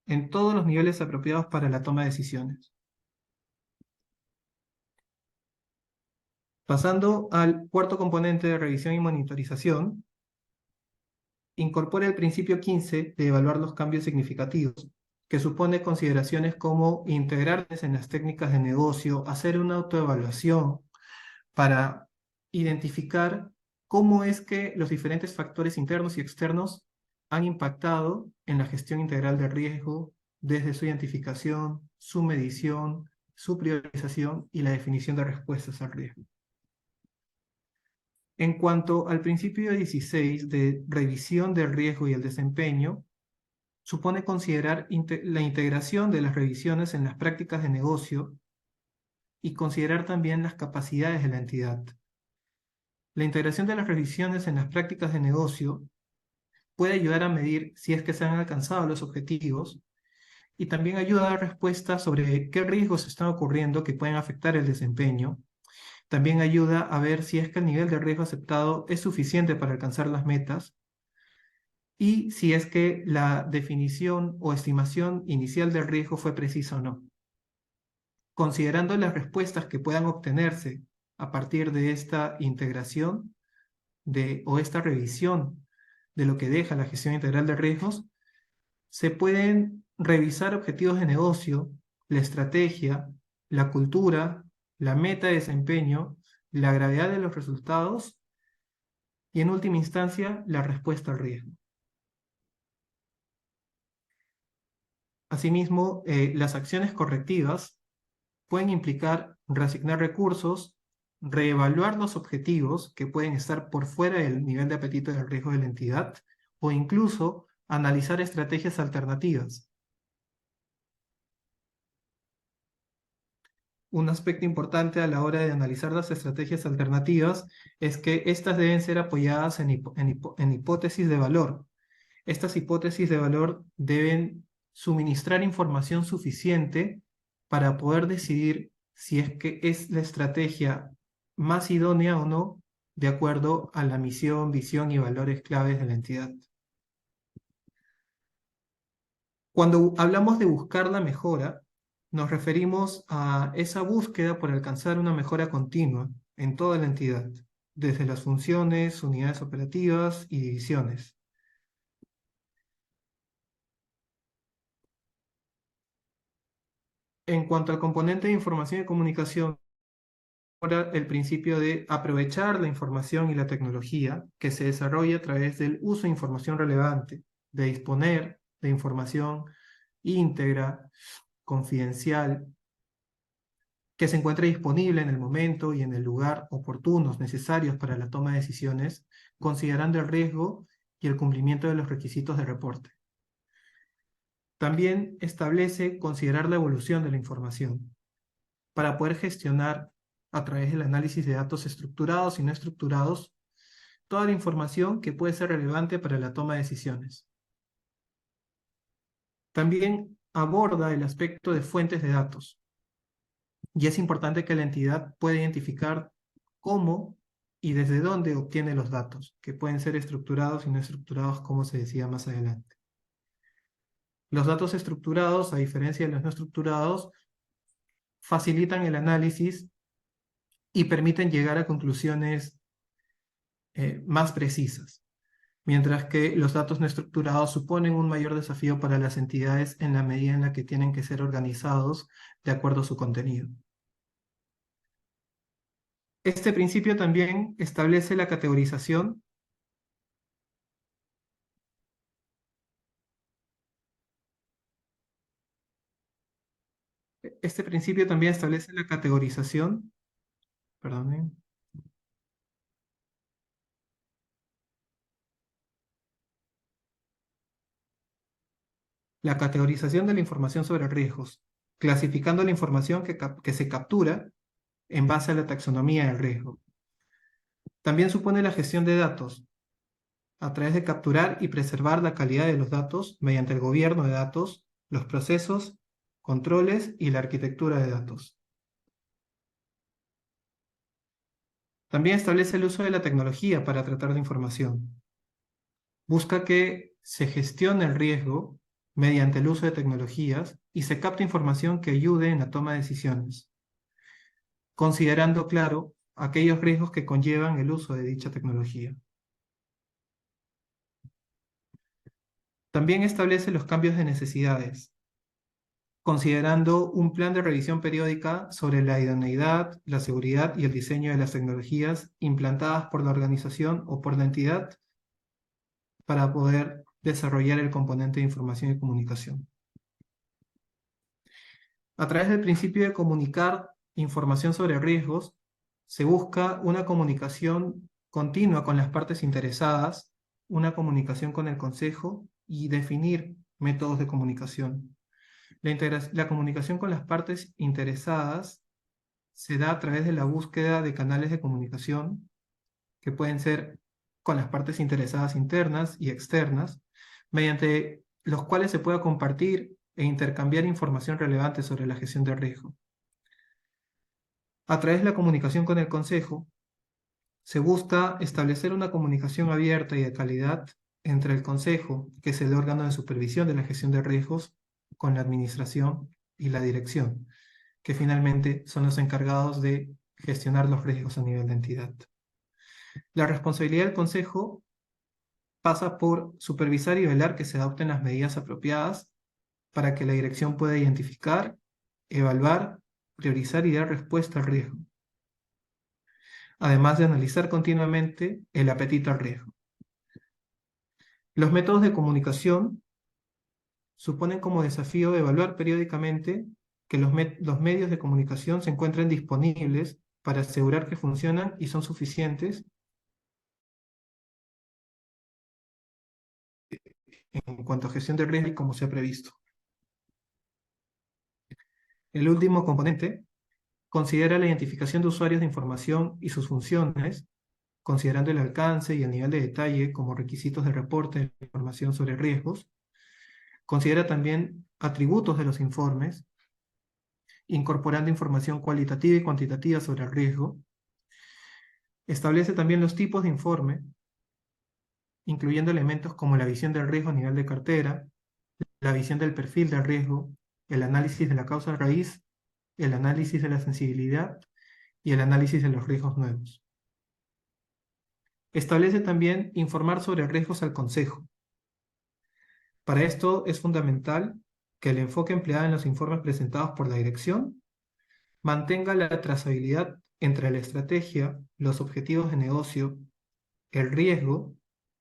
en todos los niveles apropiados para la toma de decisiones. Pasando al cuarto componente de revisión y monitorización, incorpora el principio 15 de evaluar los cambios significativos, que supone consideraciones como integrarles en las técnicas de negocio, hacer una autoevaluación para identificar cómo es que los diferentes factores internos y externos han impactado en la gestión integral del riesgo, desde su identificación, su medición, su priorización y la definición de respuestas al riesgo. En cuanto al principio 16 de revisión del riesgo y el desempeño, supone considerar la integración de las revisiones en las prácticas de negocio y considerar también las capacidades de la entidad. La integración de las revisiones en las prácticas de negocio puede ayudar a medir si es que se han alcanzado los objetivos y también ayuda a dar respuestas sobre qué riesgos están ocurriendo que pueden afectar el desempeño. También ayuda a ver si es que el nivel de riesgo aceptado es suficiente para alcanzar las metas y si es que la definición o estimación inicial del riesgo fue precisa o no. Considerando las respuestas que puedan obtenerse a partir de esta integración o esta revisión de lo que deja la gestión integral de riesgos, se pueden revisar objetivos de negocio, la estrategia, la cultura, la meta de desempeño, la gravedad de los resultados y, en última instancia, la respuesta al riesgo. Asimismo, las acciones correctivas pueden implicar reasignar recursos, reevaluar los objetivos que pueden estar por fuera del nivel de apetito del riesgo de la entidad o incluso analizar estrategias alternativas. Un aspecto importante a la hora de analizar las estrategias alternativas es que estas deben ser apoyadas en hipótesis de valor. Estas hipótesis de valor deben suministrar información suficiente para poder decidir si es que es la estrategia más idónea o no, de acuerdo a la misión, visión y valores claves de la entidad. Cuando hablamos de buscar la mejora, nos referimos a esa búsqueda por alcanzar una mejora continua en toda la entidad, desde las funciones, unidades operativas y divisiones. En cuanto al componente de información y comunicación, ahora el principio de aprovechar la información y la tecnología que se desarrolla a través del uso de información relevante, de disponer de información íntegra, confidencial, que se encuentre disponible en el momento y en el lugar oportunos necesarios para la toma de decisiones, considerando el riesgo y el cumplimiento de los requisitos de reporte. También establece considerar la evolución de la información para poder gestionar a través del análisis de datos estructurados y no estructurados toda la información que puede ser relevante para la toma de decisiones. También aborda el aspecto de fuentes de datos, y es importante que la entidad pueda identificar cómo y desde dónde obtiene los datos, que pueden ser estructurados y no estructurados, como se decía más adelante. Los datos estructurados, a diferencia de los no estructurados, facilitan el análisis y permiten llegar a conclusiones más precisas, mientras que los datos no estructurados suponen un mayor desafío para las entidades en la medida en la que tienen que ser organizados de acuerdo a su contenido. Este principio también establece la categorización. Este principio también establece la categorización, perdonen, la categorización de la información sobre riesgos, clasificando la información que se captura en base a la taxonomía del riesgo. También supone la gestión de datos, a través de capturar y preservar la calidad de los datos mediante el gobierno de datos, los procesos, controles y la arquitectura de datos. También establece el uso de la tecnología para tratar la información. Busca que se gestione el riesgo mediante el uso de tecnologías y se capte información que ayude en la toma de decisiones, considerando, claro, aquellos riesgos que conllevan el uso de dicha tecnología. También establece los cambios de necesidades, considerando un plan de revisión periódica sobre la idoneidad, la seguridad y el diseño de las tecnologías implantadas por la organización o por la entidad para poder desarrollar el componente de información y comunicación. A través del principio de comunicar información sobre riesgos, se busca una comunicación continua con las partes interesadas, una comunicación con el consejo y definir métodos de comunicación. La comunicación con las partes interesadas se da a través de la búsqueda de canales de comunicación que pueden ser con las partes interesadas internas y externas, mediante los cuales se pueda compartir e intercambiar información relevante sobre la gestión de riesgo. A través de la comunicación con el Consejo, se busca establecer una comunicación abierta y de calidad entre el Consejo, que es el órgano de supervisión de la gestión de riesgos, con la administración y la dirección, que finalmente son los encargados de gestionar los riesgos a nivel de entidad. La responsabilidad del Consejo pasa por supervisar y velar que se adopten las medidas apropiadas para que la dirección pueda identificar, evaluar, priorizar y dar respuesta al riesgo, además de analizar continuamente el apetito al riesgo. Los métodos de comunicación suponen como desafío evaluar periódicamente que los medios de comunicación se encuentren disponibles para asegurar que funcionan y son suficientes en cuanto a gestión de riesgo y como se ha previsto. El último componente considera la identificación de usuarios de información y sus funciones, considerando el alcance y el nivel de detalle como requisitos de reporte de información sobre riesgos. Considera también atributos de los informes, incorporando información cualitativa y cuantitativa sobre el riesgo. Establece también los tipos de informe, incluyendo elementos como la visión del riesgo a nivel de cartera, la visión del perfil del riesgo, el análisis de la causa raíz, el análisis de la sensibilidad y el análisis de los riesgos nuevos. Establece también informar sobre riesgos al Consejo. Para esto es fundamental que el enfoque empleado en los informes presentados por la dirección mantenga la trazabilidad entre la estrategia, los objetivos de negocio, el riesgo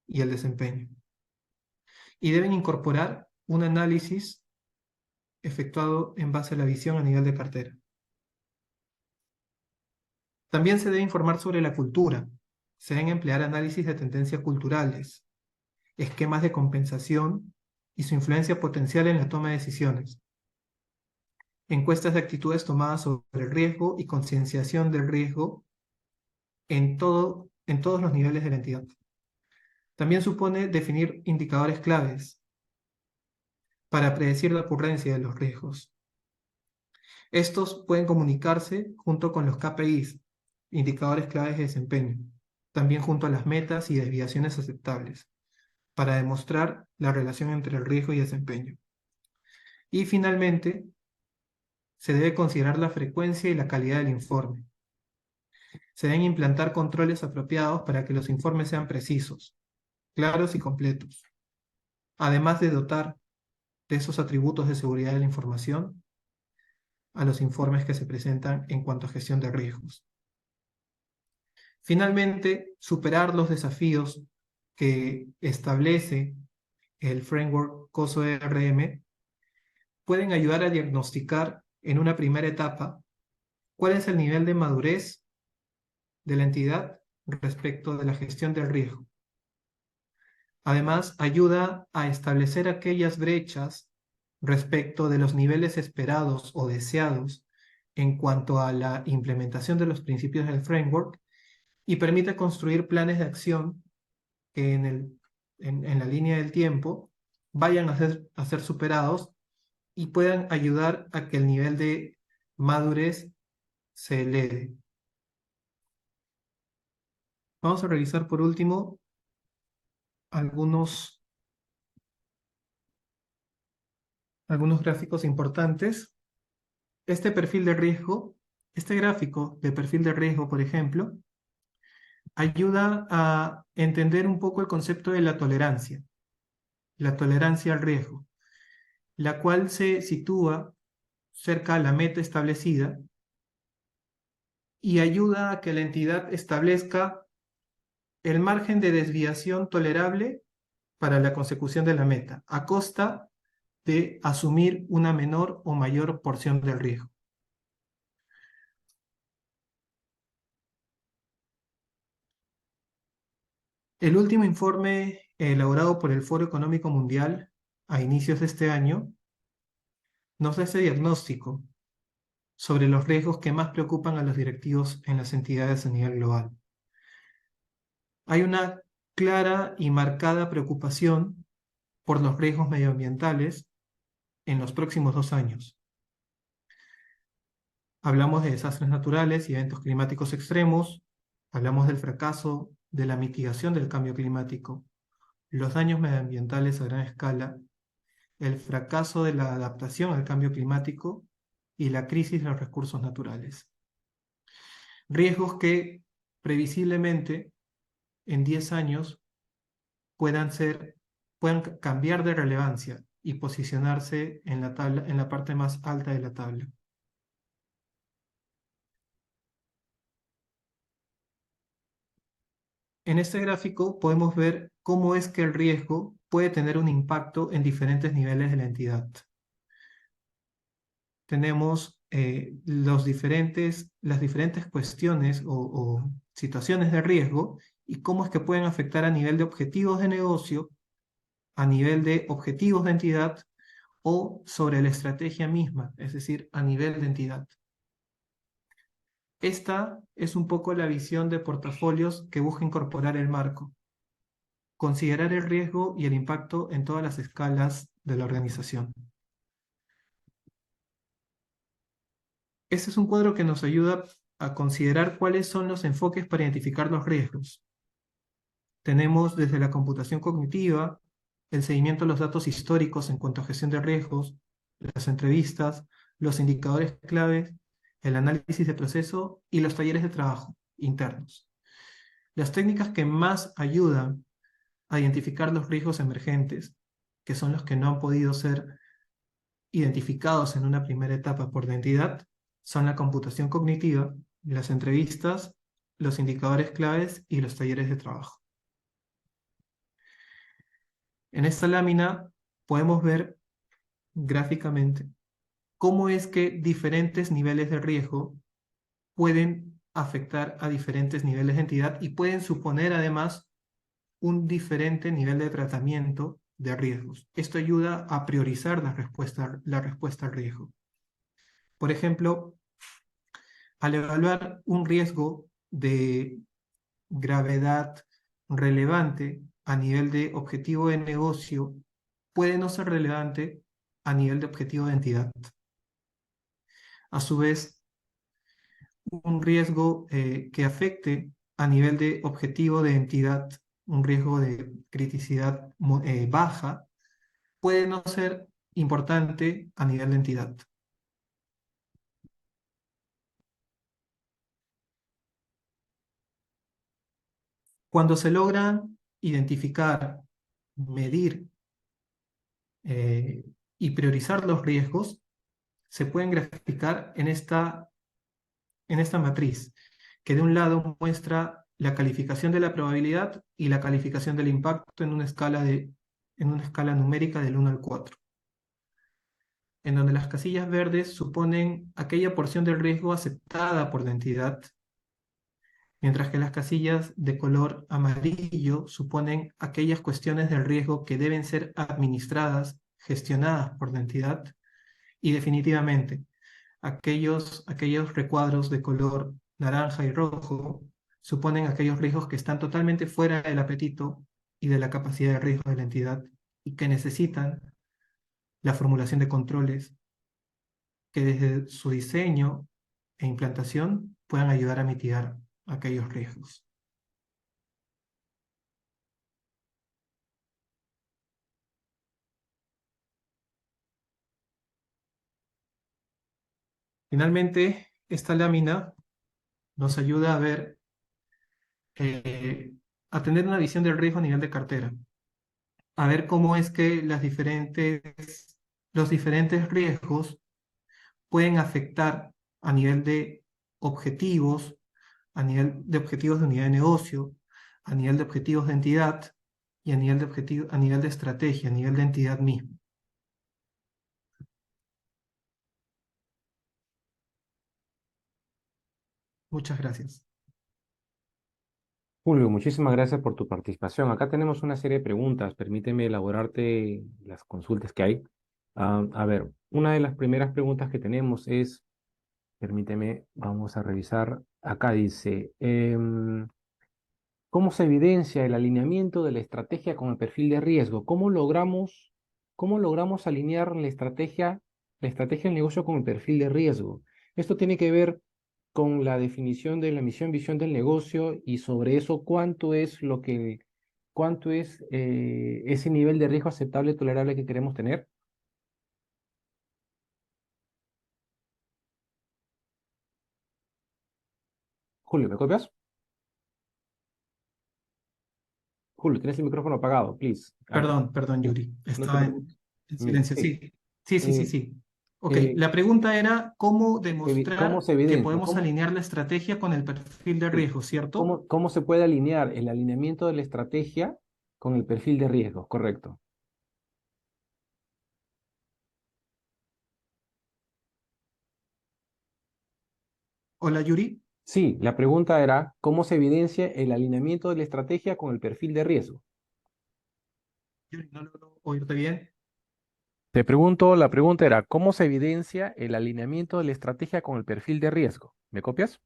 y el desempeño. Y deben incorporar un análisis efectuado en base a la visión a nivel de cartera. También se debe informar sobre la cultura. Se deben emplear análisis de tendencias culturales, esquemas de compensación y su influencia potencial en la toma de decisiones. Encuestas de actitudes tomadas sobre el riesgo y concienciación del riesgo en todos los niveles de la entidad. También supone definir indicadores claves para predecir la ocurrencia de los riesgos. Estos pueden comunicarse junto con los KPIs, indicadores claves de desempeño, también junto a las metas y desviaciones aceptables, para demostrar la relación entre el riesgo y desempeño. Y finalmente, se debe considerar la frecuencia y la calidad del informe. Se deben implantar controles apropiados para que los informes sean precisos, claros y completos, además de dotar de esos atributos de seguridad de la información a los informes que se presentan en cuanto a gestión de riesgos. Finalmente, superar los desafíos que establece el framework COSO-RM pueden ayudar a diagnosticar en una primera etapa cuál es el nivel de madurez de la entidad respecto de la gestión del riesgo. Además, ayuda a establecer aquellas brechas respecto de los niveles esperados o deseados en cuanto a la implementación de los principios del framework y permite construir planes de acción que en la línea del tiempo vayan a ser superados y puedan ayudar a que el nivel de madurez se eleve. Vamos a revisar por último algunos gráficos importantes. Este perfil de riesgo, este gráfico de perfil de riesgo, por ejemplo, ayuda a entender un poco el concepto de la tolerancia al riesgo, la cual se sitúa cerca a la meta establecida y ayuda a que la entidad establezca el margen de desviación tolerable para la consecución de la meta, a costa de asumir una menor o mayor porción del riesgo. El último informe elaborado por el Foro Económico Mundial a inicios de este año nos da ese diagnóstico sobre los riesgos que más preocupan a los directivos en las entidades a nivel global. Hay una clara y marcada preocupación por los riesgos medioambientales en los próximos 2 años. Hablamos de desastres naturales y eventos climáticos extremos, hablamos del fracaso de la mitigación del cambio climático, los daños medioambientales a gran escala, el fracaso de la adaptación al cambio climático y la crisis de los recursos naturales. Riesgos que previsiblemente en 10 años puedan cambiar de relevancia y posicionarse en la tabla, en la parte más alta de la tabla. En este gráfico podemos ver cómo es que el riesgo puede tener un impacto en diferentes niveles de la entidad. Tenemos las diferentes cuestiones o situaciones de riesgo y cómo es que pueden afectar a nivel de objetivos de negocio, a nivel de objetivos de entidad o sobre la estrategia misma, es decir, a nivel de entidad. Esta es un poco la visión de portafolios que busca incorporar el marco, considerar el riesgo y el impacto en todas las escalas de la organización. Este es un cuadro que nos ayuda a considerar cuáles son los enfoques para identificar los riesgos. Tenemos desde la computación cognitiva, el seguimiento de los datos históricos en cuanto a gestión de riesgos, las entrevistas, los indicadores claves, el análisis de proceso y los talleres de trabajo internos. Las técnicas que más ayudan a identificar los riesgos emergentes, que son los que no han podido ser identificados en una primera etapa por la entidad, son la computación cognitiva, las entrevistas, los indicadores claves y los talleres de trabajo. En esta lámina podemos ver gráficamente cómo es que diferentes niveles de riesgo pueden afectar a diferentes niveles de entidad y pueden suponer además un diferente nivel de tratamiento de riesgos. Esto ayuda a priorizar la respuesta al riesgo. Por ejemplo, al evaluar un riesgo de gravedad relevante a nivel de objetivo de negocio, puede no ser relevante a nivel de objetivo de entidad. A su vez, un riesgo que afecte a nivel de objetivo de entidad, un riesgo de criticidad baja, puede no ser importante a nivel de entidad. Cuando se logran identificar, medir y priorizar los riesgos, se pueden graficar en esta matriz, que de un lado muestra la calificación de la probabilidad y la calificación del impacto en una escala numérica del 1 al 4, en donde las casillas verdes suponen aquella porción del riesgo aceptada por la entidad, mientras que las casillas de color amarillo suponen aquellas cuestiones del riesgo que deben ser administradas, gestionadas por la entidad, y definitivamente aquellos recuadros de color naranja y rojo suponen aquellos riesgos que están totalmente fuera del apetito y de la capacidad de riesgo de la entidad y que necesitan la formulación de controles que desde su diseño e implantación puedan ayudar a mitigar aquellos riesgos. Finalmente, esta lámina nos ayuda a ver, a tener una visión del riesgo a nivel de cartera, a ver cómo es que los diferentes riesgos pueden afectar a nivel de objetivos, a nivel de objetivos de unidad de negocio, a nivel de objetivos de entidad y a nivel a nivel de estrategia, a nivel de entidad misma. Muchas gracias. Julio, muchísimas gracias por tu participación. Acá tenemos una serie de preguntas. Permíteme elaborarte las consultas que hay. A ver, una de las primeras preguntas que tenemos es, permíteme, vamos a revisar. Acá dice, ¿cómo se evidencia el alineamiento de la estrategia con el perfil de riesgo? Cómo logramos alinear la estrategia del negocio con el perfil de riesgo? Esto tiene que ver con la definición de la misión, visión del negocio y sobre eso cuánto es ese nivel de riesgo aceptable, tolerable que queremos tener. Julio, ¿me copias? Julio, tienes el micrófono apagado, please. Perdón, No, Yuri. no te Estaba preocupes. en silencio. Sí. Sí, sí, sí, sí, Eh, sí. Ok, eh, la pregunta era cómo ¿Cómo demostrar se que evidencia? podemos alinear la estrategia con el perfil de Sí. riesgo, ¿cierto? ¿Cómo se puede alinear el alineamiento de la estrategia con el perfil de riesgos? Correcto. Hola, Yuri. Sí, la pregunta era, ¿cómo se evidencia el alineamiento de la estrategia con el perfil de riesgo? Yuri, no logro oírte bien. Te pregunto, la pregunta era, ¿cómo se evidencia el alineamiento de la estrategia con el perfil de riesgo? ¿Me copias?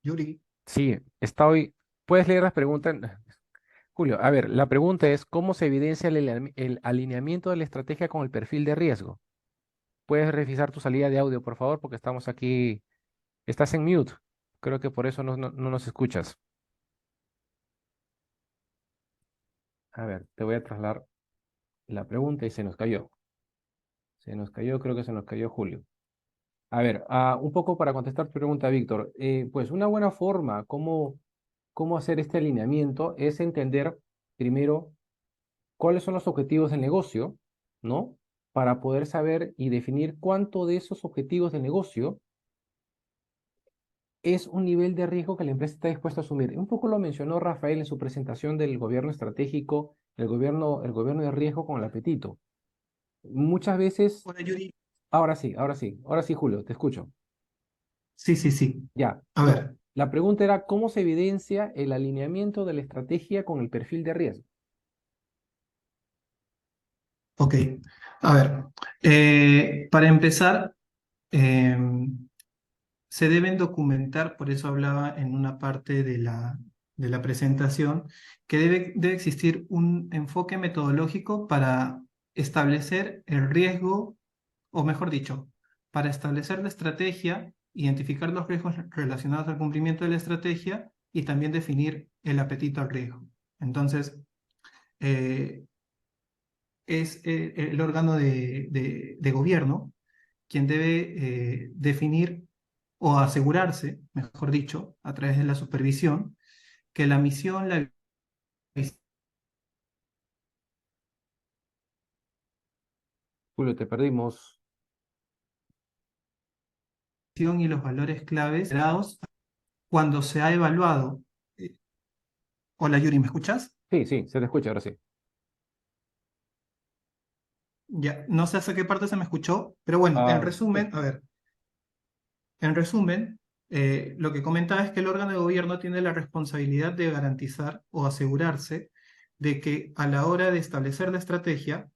Yuri. Sí, estoy. ¿Puedes leer las preguntas? Julio, a ver, la pregunta es, ¿cómo se evidencia el alineamiento de la estrategia con el perfil de riesgo? ¿Puedes revisar tu salida de audio, por favor? Porque estamos aquí. Estás en mute. Creo que por eso no nos escuchas. A ver, te voy a trasladar la pregunta y se nos cayó. Se nos cayó, creo que se nos cayó Julio. A ver, un poco para contestar tu pregunta, Víctor. Pues una buena forma, cómo hacer este alineamiento es entender primero cuáles son los objetivos del negocio, ¿no? Para poder saber y definir cuánto de esos objetivos del negocio es un nivel de riesgo que la empresa está dispuesta a asumir. Un poco lo mencionó Rafael en su presentación del gobierno estratégico, el gobierno de riesgo con el apetito. Muchas veces, Hola, Yuri. ahora sí, Julio, te escucho. Sí, sí, sí. Ya, A no. ver, La pregunta era, ¿cómo se evidencia el alineamiento de la estrategia con el perfil de riesgo? ok. A ver, para empezar, em, se deben documentar, por eso hablaba en una parte de la presentación, que debe existir un enfoque metodológico para establecer el riesgo, o mejor dicho, para establecer la estrategia, identificar los riesgos relacionados al cumplimiento de la estrategia y también definir el apetito al riesgo. Entonces, eh, es el órgano de gobierno quien debe definir o asegurarse, mejor dicho, a través de la supervisión, que la misión, la Julio, te perdimos. visión y los valores claves dados cuando se ha evaluado. eh, Hola Yuri, ¿me escuchas? Sí, sí, se te escucha, ahora sí. Ya, no sé hasta qué parte se me escuchó, pero bueno, en Sí. resumen, a ver, en resumen, lo que comentaba es que el órgano de gobierno tiene la responsabilidad de garantizar o asegurarse de que a la hora de establecer la estrategia,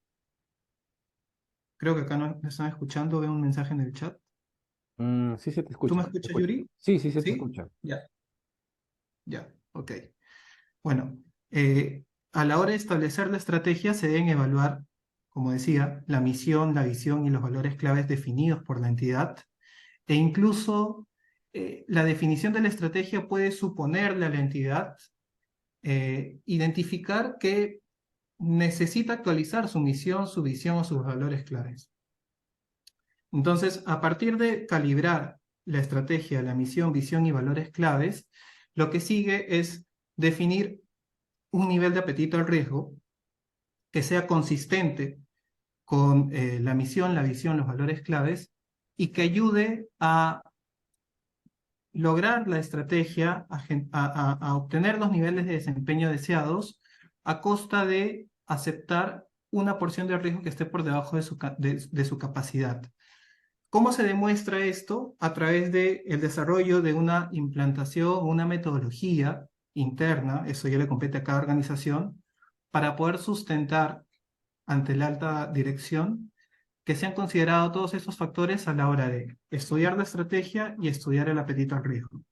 creo que acá no me están escuchando, veo un mensaje en el chat. Sí, se te ¿Tú me escucha, te escuchas, escucha. Yuri? Sí, sí, se te ¿Sí? escucha. Ya, ya, ok. Bueno, a la hora de establecer la estrategia se deben evaluar, como decía, la misión, la visión y los valores claves definidos por la entidad. E incluso la definición de la estrategia puede suponerle a la entidad identificar que necesita actualizar su misión, su visión o sus valores claves. Entonces, a partir de calibrar la estrategia, la misión, visión y valores claves, lo que sigue es definir un nivel de apetito al riesgo que sea consistente con la misión, la visión, los valores claves y que ayude a lograr la estrategia, a obtener los niveles de desempeño deseados a costa de aceptar una porción de riesgo que esté por debajo de su capacidad. ¿Cómo se demuestra esto? A través del desarrollo de una implantación, una metodología interna, eso ya le compete a cada organización, para poder sustentar ante la alta dirección que se han considerado todos esos factores a la hora de estudiar la estrategia y estudiar el apetito al riesgo.